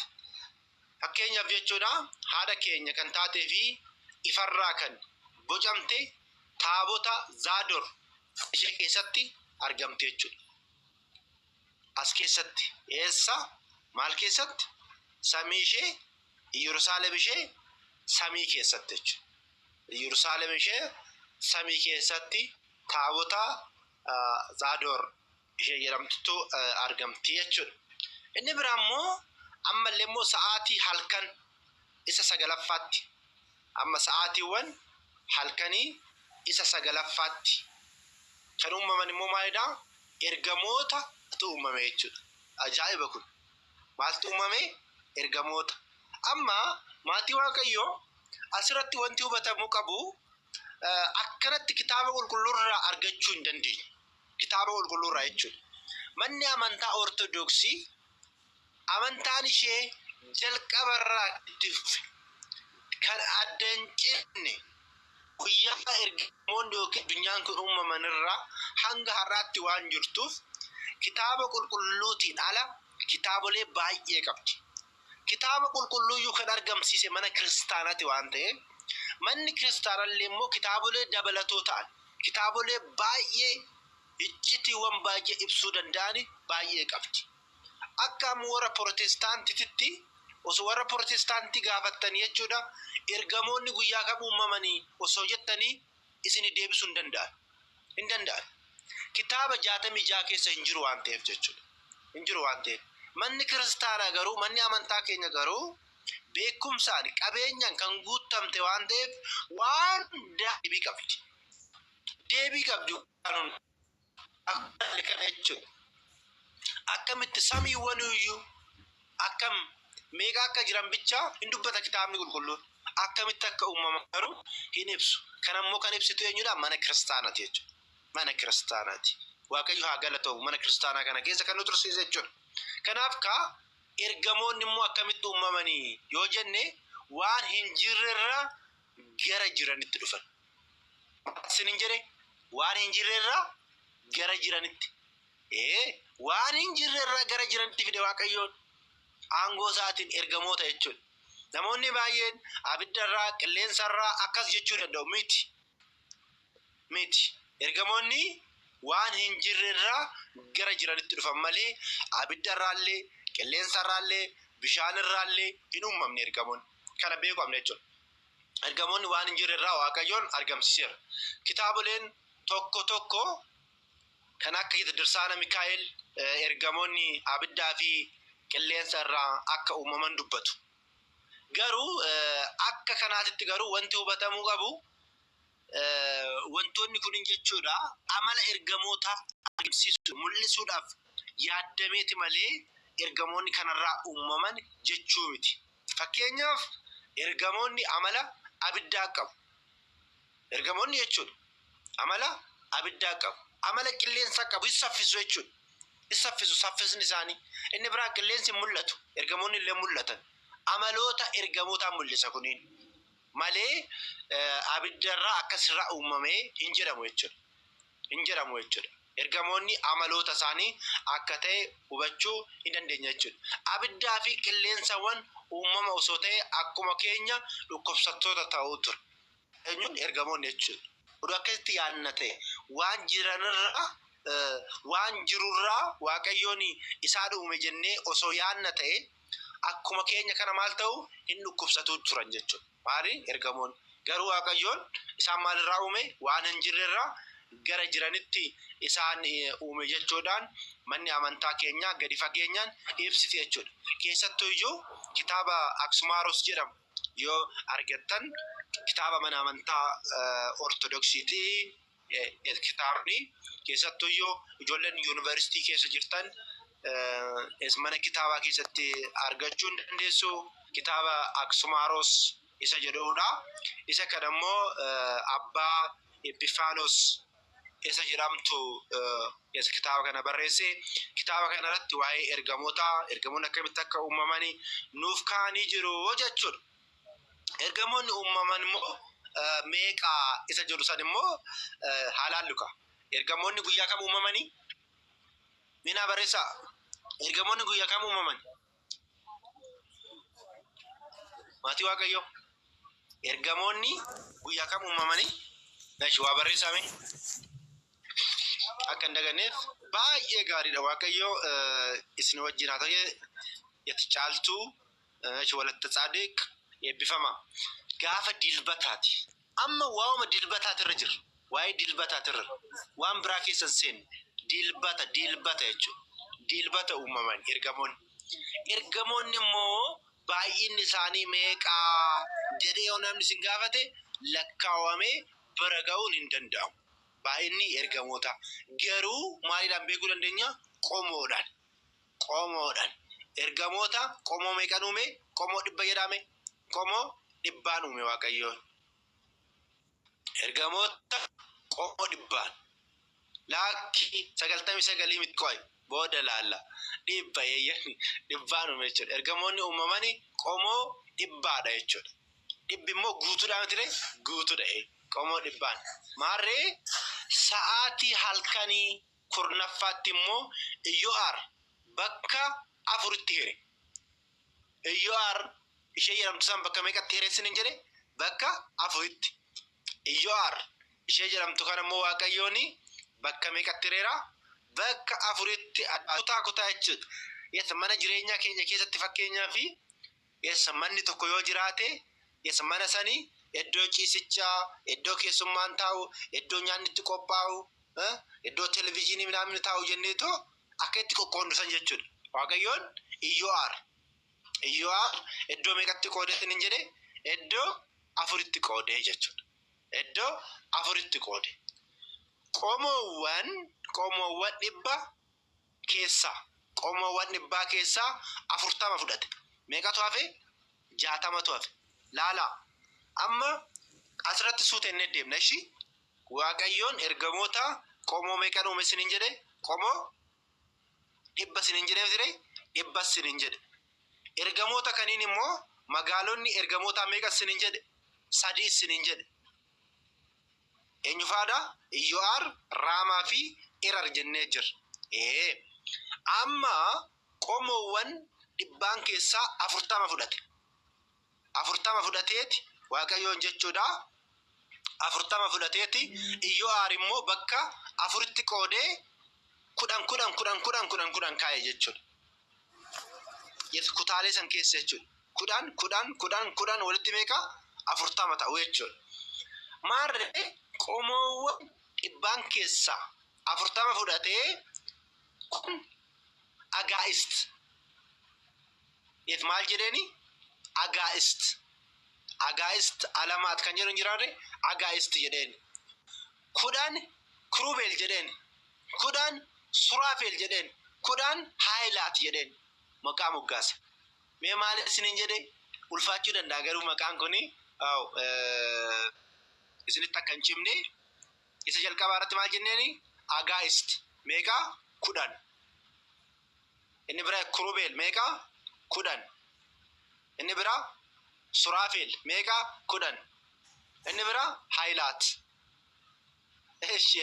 fakkeenyaaf jechuudha haadha keenya kan taatee fi ifarraa kan bocamte taabota Zaador ishee keessatti argamte jechuudha. As keessatti eessa maal keessatti? Samii ishee Yerusaalem ishee samii keessatti jechuudha. Yerusaalem ishee samii keessatti taabota Zaador ishee jedhamtutu argamti jechuudha. Inni biraa immoo ammallee immoo sa'aatii halkan isa 9ffaatti amma sa'aatiiwwan halkanii isa 9ffaatti kan uumaman immoo maalidha? Ergamootatu uumame jechuudha. Ajaa'iba kun maaltu uumame? Ergamoota. Amma maatii Waaqayyoo asirratti wanti hubatamuu qabu akkanatti kitaaba qulqulluurraa argachuu hin dandeenye. Kitaaba qulqulluurraa jechuudha. Manni amantaa Ortodoksii amantaan ishee jalqabarraa itti fufe kan adda hin cinne guyyaa ergamoonni yookiin addunyaan kun uumamanirraa hanga har'aatti waan jirtuuf kitaaba qulqulluutiin ala kitaabolee baay'ee qabdi. Kitaaba qulqulluuyyuu kan argamsiise mana kiristaanaati waan ta'eef manni kiristaanallee immoo kitaabolee dabalatoo ta'an kitaabolee baay'ee iccitiiwwan baay'ee ibsuu danda'ani baay'ee qabdi. Akka warra Protestaantiitti osoo warra Protestaantii gaafattanii jechuudha ergamoonni guyyaa kam uumamanii osoo jettanii isin deebisuu hin danda'an. Kitaaba 66 keessa hin jiru waan ta'eef jechuudha. Hin jiru waan ta'eef manni kiristaanaa garuu manni amantaa keenya garuu beekumsaan qabeenyaan kan guutamte waan ta'eef waan deebii qabdi. Deebii qabdi akka jechuudha. Akkamitti samiiwwan iyyuu akkam meeqa akka jiran bicha hin dubbata kitaabni qulqulluun. Akkamitti akka uumaman garuu hin ibsu. Kanammoo kan ibsitu eenyudha? Mana kiristaanaati jechuudha. Mana kiristaanaati. Waaqayyo haa galatamu mana kiristaanaa kana keessa kan nu tursiise jechuudha. Kanaaf ergamoonni immoo akkamitti uumamanii yoo jenne waan hin jirrerraa gara jiranitti dhufan. Isin hin jedhe waan hin jirrerraa gara jiranitti. Waan hin jirrerraa gara jiranitti fide Waaqayyoon aangoo isaatiin ergamoota jechuudha. Namoonni baay'een abiddarraa qilleensarraa akkas jechuu danda'u miti. Ergamoonni waan hin jirrerraa gara jiranitti dhufan malee abiddarraallee qilleensarraallee bishaanirraallee hin uumamne ergamoonni. Kana beekuu qabna jechuudha. Ergamoonni waan hin jirrerraa Waaqayyoon argamsiiseera. Kitaaboleen tokko kan akka dirsaana Mikaa'el ergamoonni abiddaa fi qilleensarraa akka uumaman dubbatu. Garuu akka kanaatitti garuu wanti hubatamuu qabu wantoonni kun jechuudha amala ergamoota argisiisu mul'isuudhaaf yaadameeti malee ergamoonni kanarraa uumaman jechuu miti. Fakkeenyaaf ergamoonni amala abiddaa qabu. Ergamoonni jechuudha amala abiddaa qabu. Amala qilleensa qabu saffisu jechuudha. Saffisu saffisni isaanii inni biraa qilleensi mul'atu ergamoonni illee mul'atan. Amaloota ergamootaa mul'isa kuniin malee abiddarraa akkasirraa uumamee hin jedhamu jechuudha. ergamoonni amaloota isaanii akka ta'e hubachuu hin dandeenya jechuudha. Abiddaa fi qilleensawwan uumama osoo ta'e akkuma keenya dhukkubsattoota ta'uu ture. Eenyuun ergamoonni jechuudha. Oduu akkasitti yaadna ta'e waan jiranirraa waan jirurraa Waaqayyoon isaan uume jennee osoo yaadna ta'e akkuma keenya kana maal ta'u hin dhukkubsatuu turan jechuudha. Maali ergamoonni garuu Waaqayyoon isaan maalirraa uume waan hin jirrerraa gara jiranitti isaan uume jechuudhaan manni amantaa keenya gadi fageenyaan ibsiti jechuudha. Keessattuu iyyuu kitaaba Aksumaaros jedhamu yoo argattan kitaaba mana amantaa ortodoksiiti kitaabni keessattuu iyyuu ijoolleen yuunivarsiitii keessa jirtan mana kitaabaa keessatti argachuu dandeessu. Kitaaba Aksumaaros isa jedhudha. Isa kanammoo abbaa Epifaanos isa jedhamtu kitaaba kana barreesse. Kitaaba kana irratti waa'ee ergamoonni akkamitti akka uumamanii nuuf kaa'anii jiru jechuudha. Ergamoonni uumaman immoo meeqa isa jedhu san immoo haalaalluka. Ergamoonni guyyaa kam uumamanii? Mina barreessaa. Ergamoonni guyyaa kam uumamanii? Maatii Waaqayyoo. Ergamoonni guyyaa kam uumamanii? Nashi waa barreessame. Akka hin daganneef baay'ee gaariidha. Waaqayyoo isin wajjin haa ta'e yatti caaltuu walatta Tsaadiq eebbifama. Gaafa dilbataati. Amma waa'uma dilbataatirra jira. Waa'ee dilbataatirra waan biraa keessan seenne dilbata jechuudha. Dilbata uumaman ergamoonni. Ergamoonni immoo baay'inni isaanii meeqaa jedhee yoo namni isin gaafate lakkaawamee bira ga'uun hin danda'amu. Baay'inni ergamoota garuu maaliidhaan beekuu dandeenya? Qomoodhaan. Ergamoota qomoo meeqan uume? Qomoo 100 jedhame. Qomoo 100 uume Waaqayyoon. Ergamoota qomoo 100. Laakki 99 miti qoy booda laalla. 100 uume jechuudha. Ergamoonni uumamanii qomoo 100dha jechuudha. 100 immoo guutuudhaan miti guutuudha. Qomoo 100. Maarree sa'aatii halkanii kurnaffaatti immoo Iyyo'aar bakka 4tti hire. Iyyo'aar ishee jedhamtu san bakka meeqatti hireessin hin jedhe? Bakka 4tti. Iyyo'aar ishee jedhamtu kana immoo Waaqayyoon bakka meeqatti hireera? Bakka 4tti kutaa jechuudha. Yes, mana jireenyaa keenya keessatti fakkeenyaa fi manni tokko yoo jiraate mana sanii iddoo ciisichaa, iddoo keessummaan taa'u, iddoo nyaanni itti qophaa'u, iddoo televezyiinii midhaan taa'u jenneetoo akka itti qoqqooddu san jechuudha. Waaqayyoon Iyyo'aar iddoo meeqatti qoodeetin hin jedhe? Iddoo 4tti qoodee jechuudha. Iddoo 4tti qoode. Qomoowwan 100 keessaa 40 fudhate. Meeqatu hafe? 60tu hafe. Laalaa. Amma asirratti suutee deemna ishii. Waaqayyoon ergamoota qomoo meeqan uume sinin jedhe? Qomoo 100 sinin jedheef ture? 100 sinin jedhe. Ergamoota kaniin immoo magaalonni ergamoota meeqa sinin jedhe? 3 sinin jedhe. Eenyufaadha? Iyyo'aar, Raamaa fi Erar jennee jirra. Amma qomoowwan 100 keessaa 40 fudhate. 40 fudhateeti Waaqayyoon jechuudha. 40 fudhateeti Iyyo'aar immoo bakka 4tti qoodee 10 kaa'e jechuudha. Kutaalee san keessa jechuudha. 10 walitti meeqa? 40 ta'u jechuudha. Maarree qomoowwan 100 keessaa 40 fudhatee kun agaa'ist. Maal jedheeni? Agaa'ist alamaat kan jedhu jiraate agaa'ist jedheen. 10 Kiruubeel jedheen. 10 Suraafeel jedheen. 10 Haayilaat jedheen. Maqaa moggaasa. Mee maal isiniin jedhe? Ulfaachuu danda'a garuu maqaan kuni isinitti akka hin cimne isa jalqabaa irratti maal jenneeni? Agaa'ist meeqa? 10. Inni biraa Kiruubeel meeqa? 10. Inni biraa Suraafeel meeqa? 10. Inni biraa Haayilaat Eshi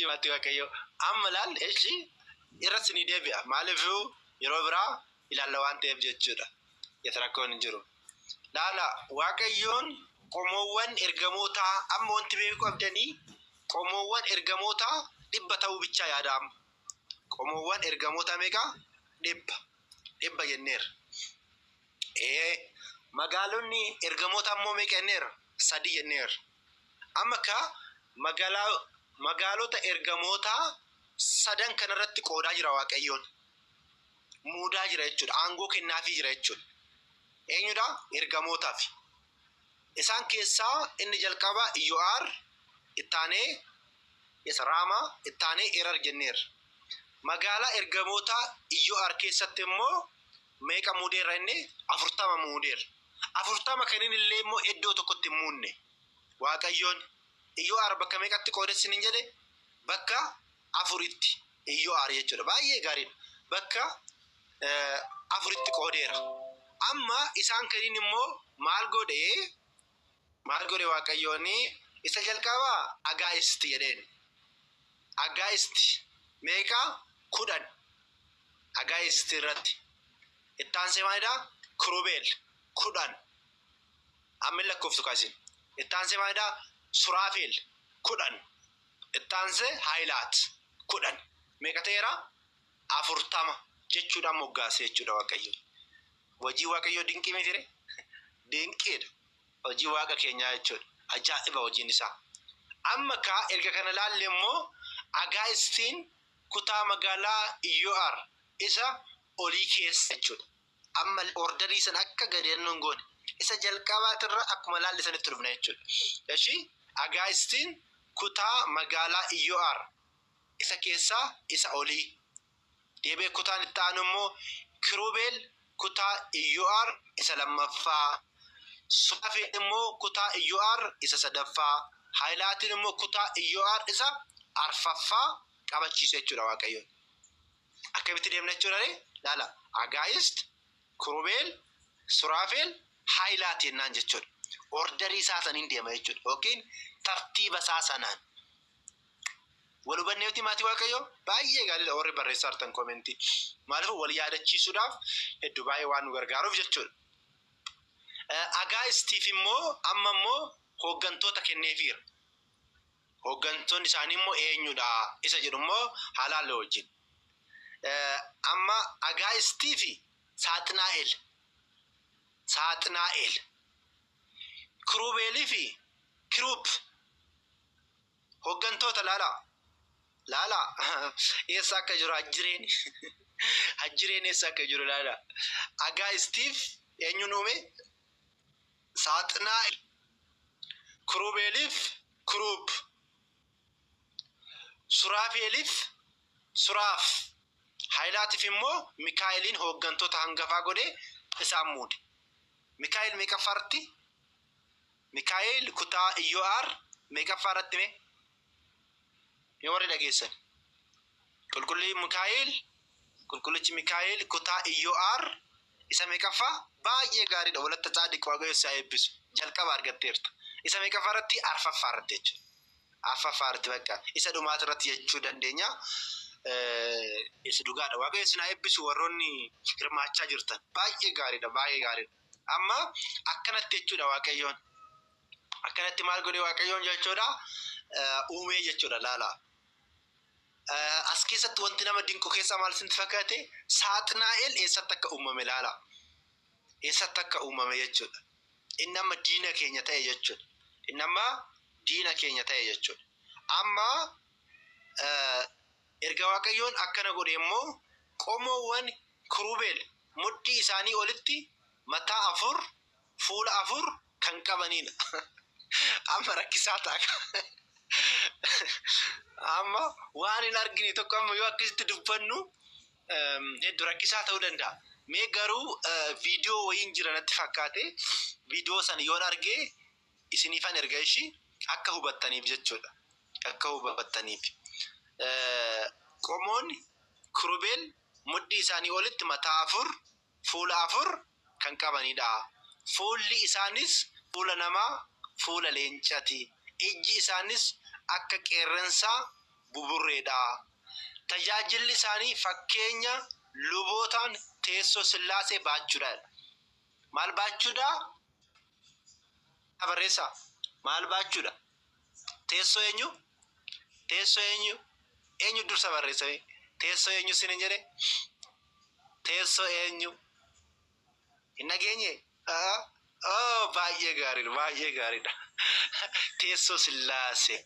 mati waaqayyo amma laal eshi irras ni deebi'a maaliif yeroo biraa ilaalla waan ta'eef jechuudha yatarakkoon hin jiru laala waaqayyoon qomoowwan ergamoota amma wanti beeku qabdanii qomoowwan ergamoota dhibba ta'uu bicha yaadaam qomoowwan ergamoota meeqa dhibba jenneer magaalonni ergamoota ammoo meeqa jenneer 3 jenneer amma ka magaalota ergamoota sadan kanarratti qoodaa jira waaqayyoon muudaa jira jechuudha aangoo kennaafii jira jechuudha eenyudha ergamootaaf isaan keessaa inni jalqaba Iyyo'aar ittaanee Israama ittaanee Erar jenneer magaalaa ergamoota Iyyo'aar keessatti immoo meeqa muudeerra inni 40 muudeer 40 kanin illee immoo iddoo tokkotti muunne waaqayyoon Iyyo'aar bakka meeqatti qoodessin hin jedhe bakka 4tti Iyyo'aar jechuudha baay'ee gaarii bakka 4tti qoodeera amma isaan kanin immoo maal godhe waaqayyooni isa jalqaba Agaa'isti jedheen Agaa'isti meeqa 10 Agaa'isti irratti ittaansee maalidha Kirubeel 10 amma lakkooftu kaasin ittaansee maalidha Suraafeel 10 ittaansee Haayilaat 10 meeqa ta'eera 40 jechuudha moggaasee jechuudha waaqayyo hojii waaqayyo dinqii miti dinqiidha hojii waaqa keenyaa jechuudha ajaa'iba hojiin isaa amma ka erga kana laalle immoo Agaa'istiin kutaa magaalaa Iyyo'aar isa olii keessa jechuudha amma orderii san akka gadeernoon goone isa jalqabaatirra akkuma laalle sanitti dhufna jechuudha eshi Agaa'istiin kutaa magaalaa Iyyo'aar isa keessa isa olii deebee kutaan itti aanu immoo Kirubeel kutaa Iyyo'aar isa lammaffaa Suraafeel immoo kutaa Iyyo'aar isa sadaffaa Haayilaatiin immoo kutaa Iyyo'aar isa arfaffaa qabachiise jechuudha waaqayyoon akkamitti deemna jechuudha laala Agaa'ist Kirubeel Suraafeel Haayilaat jennaan jechuudha orderii isaa saniin deema jechuudha yookiin tartiiba isaa sanaan walubanneetti maatii waaqayyo baay'ee gaariidha warri barreessaa artan komentii maaliif wal yaadachiisuudhaaf hedduu baay'ee waan nu gargaaruuf jechuudha Agaa'istiif immoo amma immoo hooggantoota kenneefiira hooggantoonni isaanii immoo eenyudha isa jedhu immoo haalaalle wajjin amma Agaa'istiif Saaxinaa'el Kirubeelii fi Kirub hooggantoota laala eessa akka jiru hajjireen eessa akka jiru laala Agaa'istiif eenyuun uume Saaxinaa'el Kirubeeliif Kirub Suraafeeliif Suraaf Haayilaatiif immoo Mikaa'eliin hooggantoota hangafaa godhee isaan muude Mikaa'el meeqaffaarratti Mikaa'el kutaa Iyyo'aar meeqaffaarratti mee yoo warri dhageessan qulqullichi Mikaa'el kutaa Iyyo'aar isa meeqaffaa baay'ee gaariidha walatta Tsaadiq waaqayyo isaa eebbisu jalqaba argatteerta isa meeqaffaarratti arfaffaarratti jechuudha arfaffaarratti bakka isa dhumaatirratti jechuu dandeenya isa dhugaadha waaqayyo isin eebbisu warroonni hirmaachaa jirtan baay'ee gaariidha amma akkanatti jechuudha waaqayyoon akkanatti maal godhe waaqayyoon jechuudha uumee jechuudha laala as keessatti wanti nama dinqu keessaa maal sinti fakkaate Saaxinaa'el eessatti akka uumame laala eessatti akka uumame jechuudha inni amma diina keenya ta'e jechuudha amma erga waaqayyoon akkana godhe immoo qomoowwan Kirubeel mudhii isaanii olitti mataa 4 fuula 4 kan qabanidha amma rakkisaa ta'a amma waan hin argine tokko amma yoo akkasitti dubbannu hedduu rakkisaa ta'uu danda'a mee garuu viidiyoo wayiin jira natti fakkaate viidiyoo san yoon argee isiniifan erga ishii akka hubattaniif jechuudha akka hubattaniif qomoon Kirubeel mudhii isaanii olitti mataa 4 fuula 4 kan qabanidha fuulli isaanis fuula namaa fuula leencati ijji isaanis akka qeerransaa buburreedha. Tajaajilli isaanii fakkeenya lubootaan teessoo Sillaasee baachuudha. Maal baachuudha? Barreessaa. Maal baachuudha? Teessoo eenyu? Teessoo eenyu? Eenyu dursa barreessame? Teessoo eenyu sin jedhe? Teessoo eenyu? Hin dhageenye? Baay'ee gaariidha. Teessoo Sillaasee.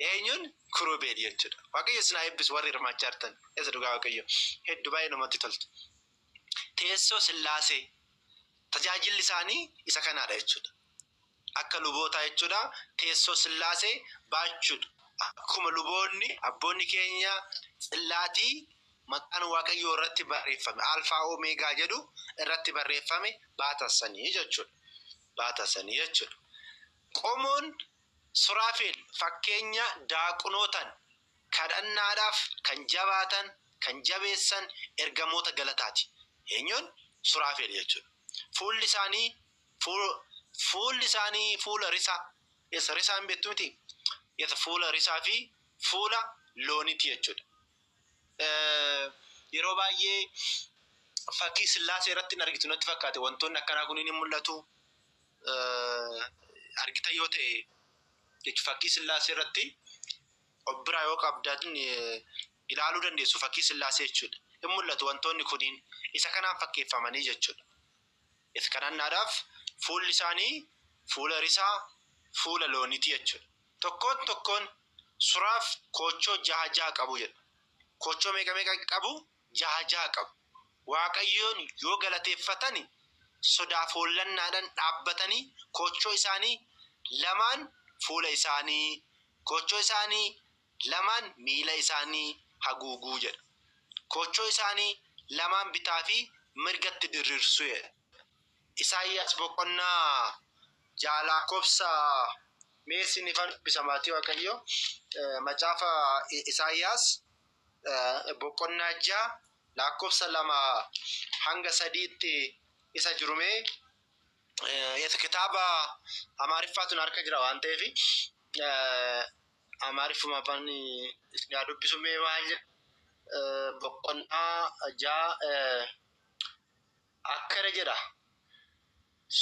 Eenyuun? Kirubeelii jechuudha. Waaqayyo isin haa eebbisu warri hirmaachaa jirtan. Eessa dhugaa Waaqayyo. Hedduu baay'ee namatti toltu. Teessoo Sillaasee. Tajaajilli isaanii isa kanaadha jechuudha. Akka lubootaa jechuudha. Teessoo Sillaasee baachuudha. Akkuma luboonni abboonni keenya Tsillaatii maqaan Waaqayyoo irratti barreeffame Alfaa Omeegaa jedhu irratti barreeffame baatasanii jechuudha. Qomoon Suraafeel fakkeenya daaqunootaan kadhannaadhaaf kan jabaatan, kan jabeessan ergamoota galataati. Eenyuun? Suraafeel jechuudha. Fuulli isaanii fuula risaa. Eessa risaan beektu miti? Fuula risaa fi fuula looniiti jechuudha. Yeroo baay'ee fakkii Sillaasee irratti hin argitu natti fakkaate. Wantoonni akkanaa kun ni mul'atu. Argitan yoo ta'e jechuun fakkii Sillaasee irratti obbiraa yoo qabdan ilaaluu dandeessu. Fakkii Sillaasee jechuudha. Hin mul'atu wantoonni kuniin isa kanaan fakkeeffamanii jechuudha. Isa kanannaadhaaf fuulli isaanii fuula risaa, fuula looniiti jechuudha. Tokkoon Suraaf koochoo jaha qabu jedha. Koochoo meeqa qabu? Jaha qabu. Waaqayyoon yoo galateeffatani sodaaf hollannaadhaan dhaabbatanii koochoo isaanii lamaan fuula isaanii, koochoo isaanii lamaan miila isaanii haguuguu jedha. Koochoo isaanii lamaan bitaa fi mirgatti diriirsu jedha. Isaayyaas boqonnaa lakkoofsa meesini fan bisamaatii Waaqayyo macaafa Isaayyaas boqonnaa 6 lakkoofsa 2 hanga 3tti isa jirumee kitaaba Amaariffaatuun harka jira waan ta'eef Amaariffuma afaan isin dubbisumee maal jedha? Boqonnaa 6 akkana jedha.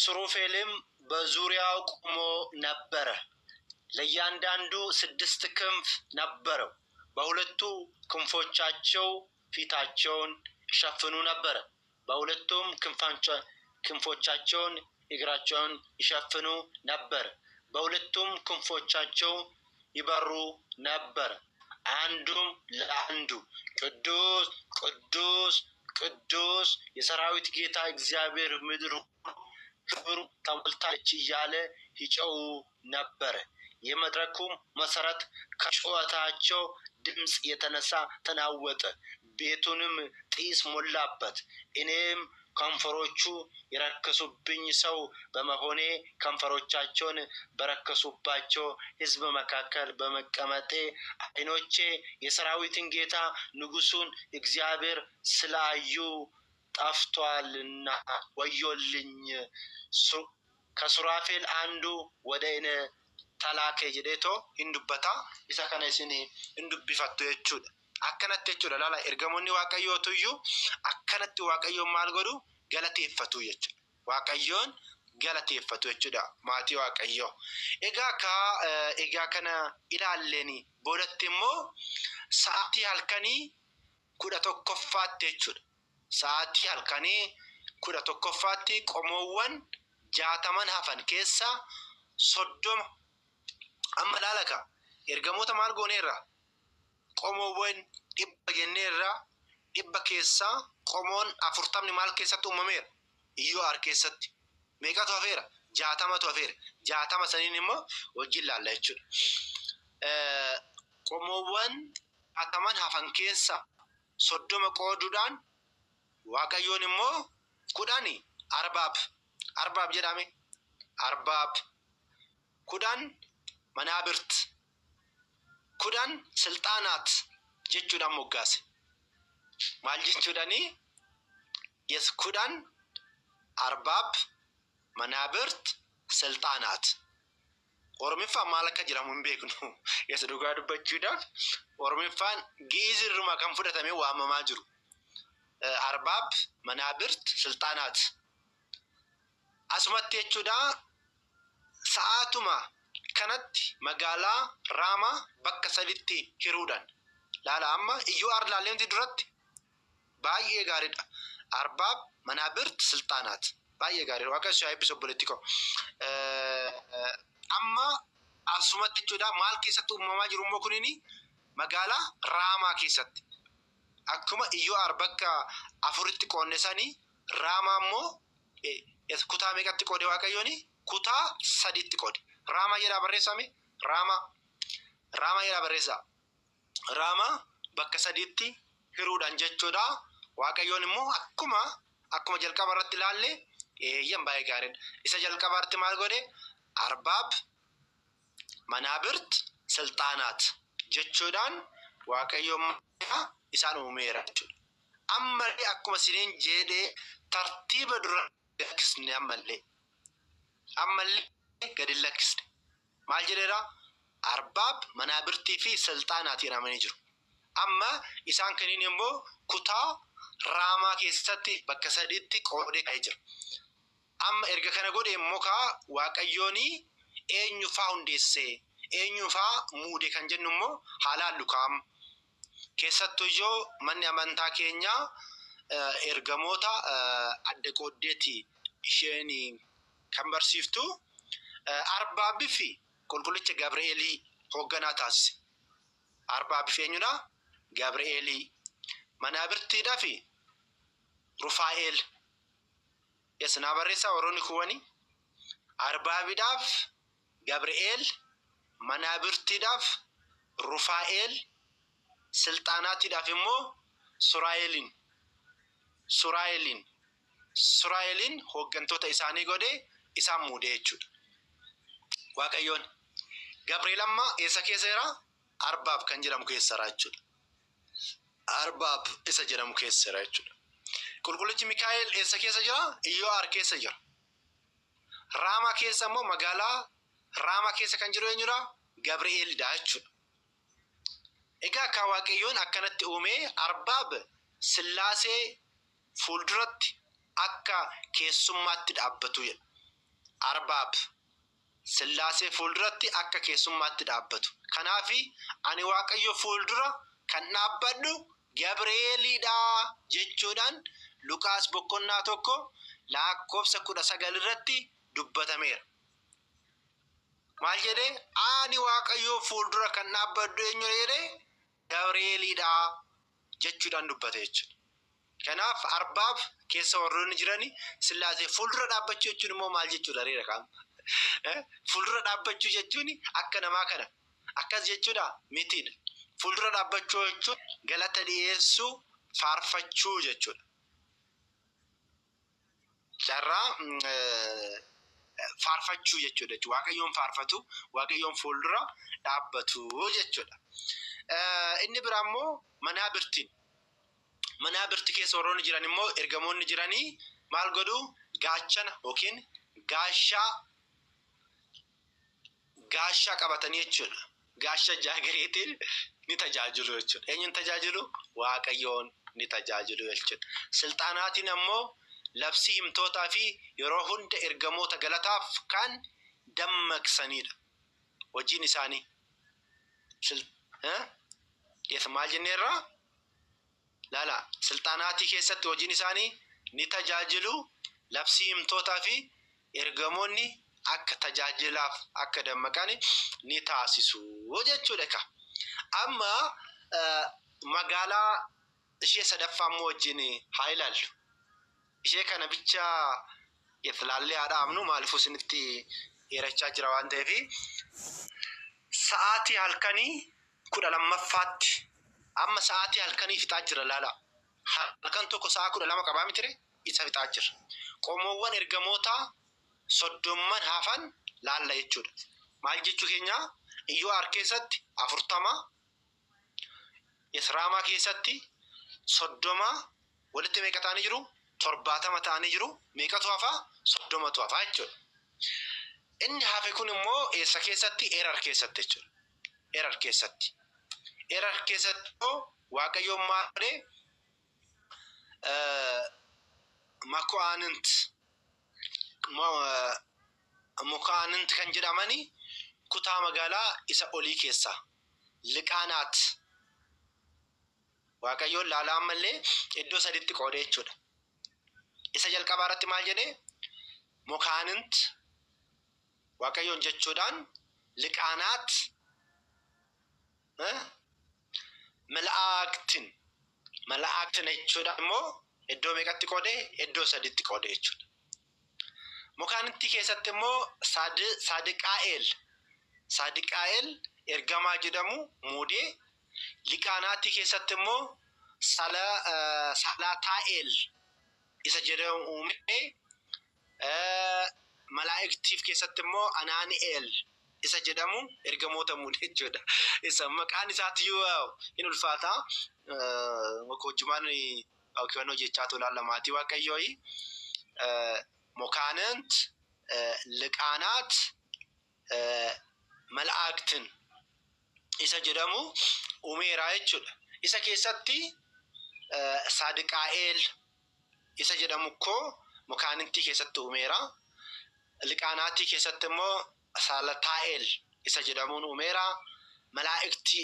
ሱሩፌልም በዙሪያው ቆሞ ነበረ። ለእያንዳንዱ 6 ክንፍ ነበረው። በሁለቱ ክንፎቻቸው ፊታቸውን ይሸፍኑ ነበር። በሁለቱም ክንፎቻቸውን እግራቸውን ይሸፍኑ ነበር። በሁለቱም ክንፎቻቸው ይበሩ ነበር። አንዱም ለአንዱ ቅዱስ ቅዱስ ቅዱስ የሰራዊት ጌታ እግዚአብሔር ምድር ክብሩ ተሞልታለች እያለ ይጮሁ ነበር። የመድረኩም መሰረት ከጩኸታቸው ድምፅ የተነሳ ተናወጠ፣ ቤቱንም ጢስ ሞላበት። እኔም ከንፈሮቹ የረከሱብኝ ሰው በመሆኔ ከንፈሮቻቸውን በረከሱባቸው ሕዝብ መካከል በመቀመጤ ዓይኖቼ የሰራዊትን ጌታ ንጉሡን እግዚአብሔር ስላዩ ጠፍቷልና ወዮልኝ። ከሱራፌል አንዱ ወደ እኔ ተላከ ጀዴቶ እንዱበታ isa kana isin indubbifattu jechuudha. Akkanatti jechuudha. Laala ergamoonni Waaqayyootu iyyuu akkanatti Waaqayyoon maal godhu? Galateeffatu jechuudha. Waaqayyoon galateeffatu jechuudha. Maatii Waaqayyoo. Egaa kana ilaalleeni boodatti immoo sa'aatii halkanii 11ffaatti jechuudha. Sa'aatii halkanii 11ffaatti qomoowwan 60 hafan keessa 30 amma laalaka ergamoota maal gooneerra? Qomoowwan 100 jenneerra. 100 keessa qomoon 40 maal keessatti uumameera? Iyyo'aar keessatti. Meeqatu hafeera? 60tu hafeera. 60 saniin immoo wajjin laalla jechuudha. Qomoowwan 60 hafan keessa 30 qooduudhaan Waaqayyoon immoo 10 arbaab jedhame. Arbaab 10 manaabirt 10 silxaanaat jechuudhaan moggaase. Maal jechuudhaani? 10 arbaab manaabirt silxaanaat. Oromiffaan maal akka jedhamu hin beeknu. Yesu dhugaa dubbachuudhaaf Oromiffaan giizirruma kan fudhatamee waamamaa jiru. Arbaab, Manaabirt, Silxaanaat. Asumatti jechuudha sa'aatuma kanatti magaalaa Raamaa bakka saditti hiruudhaan. Laala amma iyyuu arlaalleemti duratti baay'ee gaariidha. Arbaab, Manaabirt, Silxaanaat. Baay'ee gaariidha. Waaqa ishee eebbisu obboleetti koo. Amma asumatti jechuudha maal keessatti uumamaa jiru immoo kunini magaalaa Raamaa keessatti. Akkuma iyyuu bakka afuritti qoodne sanii Raamaa immoo kutaa meeqatti qoode Waaqayyooni? Kutaa sadiitti qoode. Raamaa jedhaa barreessame. Raamaa jedhaa barreessa. Raamaa bakka sadiitti hiruudhaan jechuudha. Waaqayyoon immoo akkuma jalqaba irratti ilaalle eeyyan baay'ee gaariidha. Isa jalqaba irratti maal godhe? Arbaab, Manaabirt, Silxaanaat jechuudhaan Waaqayyoon isaan uumeera jechuudha. Ammallee akkuma siniin jedhee tartiiba dura lakkisne ammallee gadi lakkisne. Maal jedheera? Arbaab, Manaabirtii fi Silxaanaat jedhamanii jiru. Amma isaan kaniin immoo kutaa Raamaa keessatti bakka sadiitti qoodee ka'ee jira. Amma erga kana godhe immoo Waaqayyoon eenyufaa hundeessee eenyufaa muude kan jennu immoo haalaan lukaam. Keessattuu ijoo manni amantaa keenyaa ergamoota adda qooddeetti isheen kan barsiiftu Arbaabii fi qulqullicha Gabri'eelii hoogganaa taasise. Arbaabii fi eenyudha? Gabri'eelii. Manaabirtiidhaa fi Rufaa'eel. Yesnaa barreessaa warroonni kuwwani. Arbaabiidhaaf Gabri'eel, Manaabirtiidhaaf Rufaa'eel, Silxaanaatiidhaaf immoo Suraa'eliin hooggantoota isaanii godhee isaan muude jechuudha. Waaqayyoon Gabri'eel amma eessa keessa jira? Arbaab kan jedhamu keessa jira jechuudha. Arbaab isa jedhamu keessa jira jechuudha. Qulqullichi Mikaa'el eessa keessa jira? Iyyo'aar keessa jira. Raamaa keessa immoo magaalaa Raamaa keessa kan jiru eenyudha? Gabri'eelidha jechuudha. Egaa akka Waaqayyoon akkanatti uumee Arbaab Sillaasee fuulduratti akka keessummaatti dhaabbatu jedha. Arbaab Sillaasee fuulduratti akka keessummaatti dhaabbatu. Kanaafi ani Waaqayyo fuuldura kan dhaabbadhu Gabri'eelidha jechuudhaan Luqaas boqonnaa 1 lakkoofsa 19 irratti dubbatameera. Maal jedhee? Ani Waaqayyo fuuldura kan dhaabbadhu eenyu jedhee? Gabri'eelidha jechuudhaan dubbate jechuudha. Kanaaf Arbaab keessa warroonni jirani Sillaasee fuuldura dhaabbachuu jechuun immoo maal jechuudha reera qaama? Fuuldura dhaabbachuu jechuun akka namaa kana akkas jechuudha mitiidha. Fuuldura dhaabbachuu jechuun galata dhiyeessuu, faarfachuu jechuudha. Carraa faarfachuu jechuudha. Waaqayyoon faarfatu, Waaqayyoon fuuldura dhaabbatu jechuudha. Inni biraa immoo Manaabirti keessa warroonni jiran immoo ergamoonni jiranii maal godhu? Gaachana yookiin gaashaa qabatanii jechuudha. Gaasha jaagareetiin ni tajaajilu jechuudha. Eenyuun tajaajilu? Waaqayyoon ni tajaajilu jechuudha. Silxaanaatiin ammoo labsii himtootaa fi yeroo hunda ergamoota galataaf kan dammaqsanidha. Hojiin isaanii. Maal jenneerraa? Laala Silxaanaatii keessatti hojiin isaanii ni tajaajilu, labsii himtootaa fi ergamoonni akka tajaajilaaf akka dammaqan ni taasisu jechuudha. Amma magaalaa ishee sadaffaa immoo wajjin haa ilaallu. Ishee kana bicha ilaallee haa dhaabnu maaliifuu isinitti dheerachaa jira waan ta'eef sa'aatii halkanii 12ffaatti amma sa'aatii halkanii fixaa jira laala. Halkan tokko sa'a 12 qabaa mitire isa fixaa jira. Qomoowwan ergamoota 30 hafan laalla jechuudha. Maal jechuu keenya? Iyyo'aar keessatti 40, Raamaa keessatti 30 walitti meeqa ta'anii jiru? 70 ta'anii jiru. Meeqatu hafaa? 30tu hafaa jechuudha. Inni hafe kun immoo eessa keessatti? Erar keessatti jechuudha. Erar keessatti. Erar keessatti Waaqayyoon maal godhe? Mukaanint kan jedhamani kutaa magaalaa isa olii keessa liqaanaat Waaqayyoon laalaan mallee iddoo sadiitti qoodee jechuudha. Isa jalqabaa irratti maal jedhee? Mukaanint Waaqayyoon jechuudhaan liqaanaat malaa'aktin jechuudha immoo iddoo meeqatti qoodee? Iddoo sadiitti qoodee jechuudha. Mukaanitti keessatti immoo Saadiqaa'el ergamaa jedhamu muudee, liqaanaatti keessatti immoo Salaataa'el isa jedhamu uumee, malaa'iktiif keessatti immoo Anaani'el isa jedhamu ergamoota muudee jechuudha. Isa maqaan isaatiyyuu hin ulfaata. Hojjumaan Waaqayyoon jechaa tolaan lamaatii Waaqayyooyi. Mukaanint, liqaanaat, malaa'iktin isa jedhamu uumeera jechuudha. Isa keessatti Saadiqaa'el isa jedhamu koo mukaanitti keessatti uumeera. Liqaanaatti keessatti immoo Salaataa'el isa jedhamuun uumeera. Malaa'ikti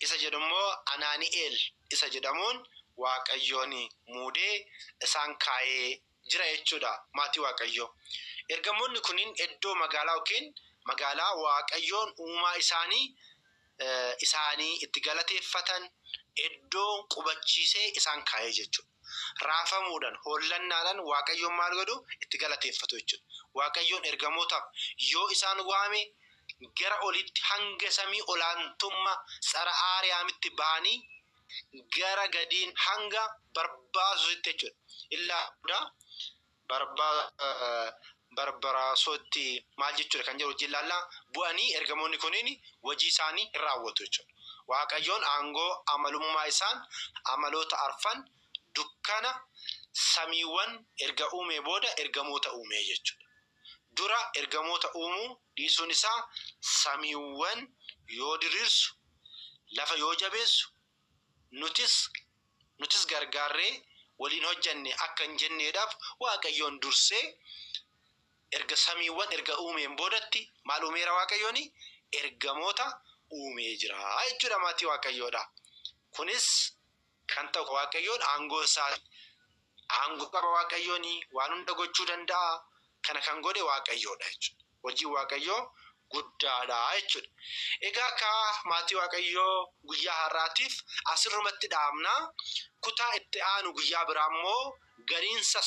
isa jedhamu Anaani'el isa jedhamuun Waaqayyoon muudee isaan kaayee jira jechuudha. Maatii Waaqayyoo. Ergamoonni kunniin iddoo magaalaa yookiin magaalaa Waaqayyoon uumaa isaanii itti galateeffatan iddoo qubachiisee isaan kaayee jechuudha. Raafamuudhaan, hollannaadhaan Waaqayyoon maal godhu? Itti galateeffatu jechuudha. Waaqayyoon ergamootaaf yoo isaan waame gara olitti hanga samii olaantummaa tsara aariyaamitti ba'anii gara gadiin hanga barbaasutti jechuudha. Illaa barbaraasotti maal jechuudha kan jedhu hojii ilaallaa bu'anii ergamoonni kunniin hojii isaanii hin raawwatu jechuudha. Waaqayyoon aangoo amalummaa isaan amaloota arfan dukkana samiiwwan erga uumee booda ergamoota uumee jechuudha. Dura ergamoota uumuu dhiisuun isaa samiiwwan yoo diriirsu, lafa yoo jabeessu, nutis gargaarree waliin hojjanne akka hin jenneedhaaf Waaqayyoon dursee erga samiiwwan erga uumeen boodatti maal uumeera Waaqayyoon? Ergamoota uumee jira jechuudha maatii Waaqayyoodha. Kunis kan ta'u Waaqayyoon aangoo isaa, aangoo qaba Waaqayyoon waan hunda gochuu danda'a. Kana kan godhe Waaqayyoodha jechuudha. Hojii Waaqayyoo guddaadha jechuudha. Egaa akka maatii Waaqayyoo guyyaa har'aatiif asirrumatti dhaabna. Kutaa itti aanu guyyaa biraa immoo ganiinsa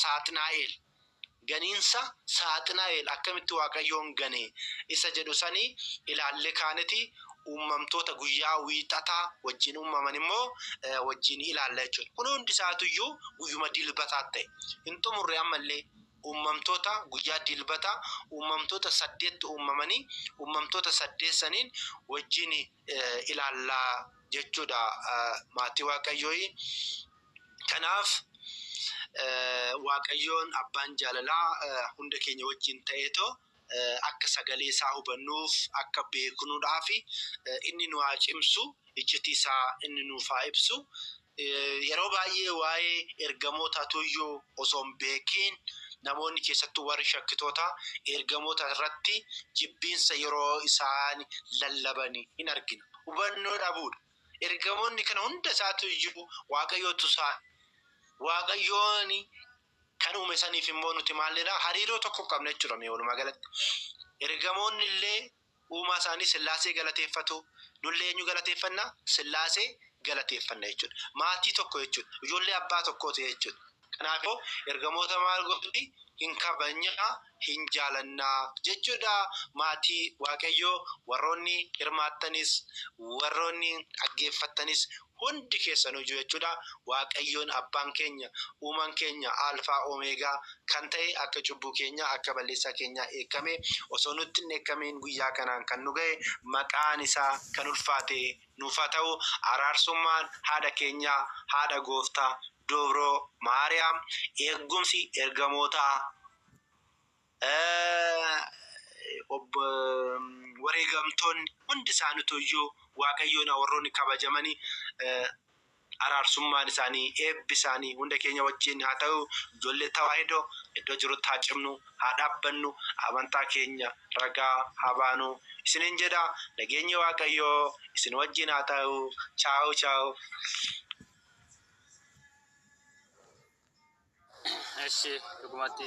saaxinaa'el akkamitti Waaqayyoon gane isa jedhu sanii ilaalle kaaniti uumamtoota guyyaa wiixataa wajjin uumaman immoo wajjin ilaalla jechuudha. Kun hundi isaatuyyuu guyyuma dilbataa ta'e. Hin xumurre ammallee uumamtoota guyyaa dilbataa uumamtoota 8 uumamanii uumamtoota 8 saniin wajjin ilaallaa jechuudha maatii Waaqayyoo. Kanaaf Waaqayyoon abbaan jaalalaa hunda keenya wajjin ta'eetoo akka sagalee isaa hubannuuf akka beeknuudhaaf inni nu haa cimsu, iccitii isaa inni nuuf haa ibsu. Yeroo baay'ee waa'ee ergamootaatuyyuu osoo hin beekiin namoonni keessattuu warri shakkitoota ergamoota irratti jibbiinsa yeroo isaan lallabanii hin argina. Hubannoo dhabuudha. Ergamoonni kana hunda isaatuyyuu Waaqayyootu isaa. Waaqayyoon kan uume saniif immoo nuti maalidha? Hariiroo tokko qabna jechuudha mee walumaa galatti. Ergamoonni illee uumaa isaanii Sillaasee galateeffatu. Nullee eenyu galateeffanna? Sillaasee galateeffanna jechuudha. Maatii tokko jechuudha. Ijoollee abbaa tokkooti jechuudha. Kanaafuu ergamoota maal godhuti? Hin kabajnaa, hin jaalannaa jechuudha maatii Waaqayyoo. Warroonni hirmaattanis, warroonni dhaggeeffattanis hundi keessanuu jechuudha. Waaqayyoon abbaan keenya, uumaan keenya alfaa omeegaa kan ta'e akka cubbuu keenya, akka balleessaa keenya eekame osoo nutti hin eekamiin guyyaa kanaan kan nu ga'e maqaan isaa kan ulfaate nuuf haa ta'u. Araarsummaan haadha keenya, haadha gooftaa Dobroo Maariyaam, eegumsi ergamootaa wareegamtoonni hundi isaaniitu iyyuu Waaqayyoon warroonni kabajamanii araarsummaan isaanii eebbi isaanii hunda keenya wajjin haa ta'u. Ijoollee tawaahidoo iddoo jirutti haa cimnu, haa dhaabbannu, amantaa keenya ragaa haa baanu. Isiniin jedha nageenyi Waaqayyoo isin wajjin haa ta'u. Chaawu chaawu. እሺ ድጉማቲ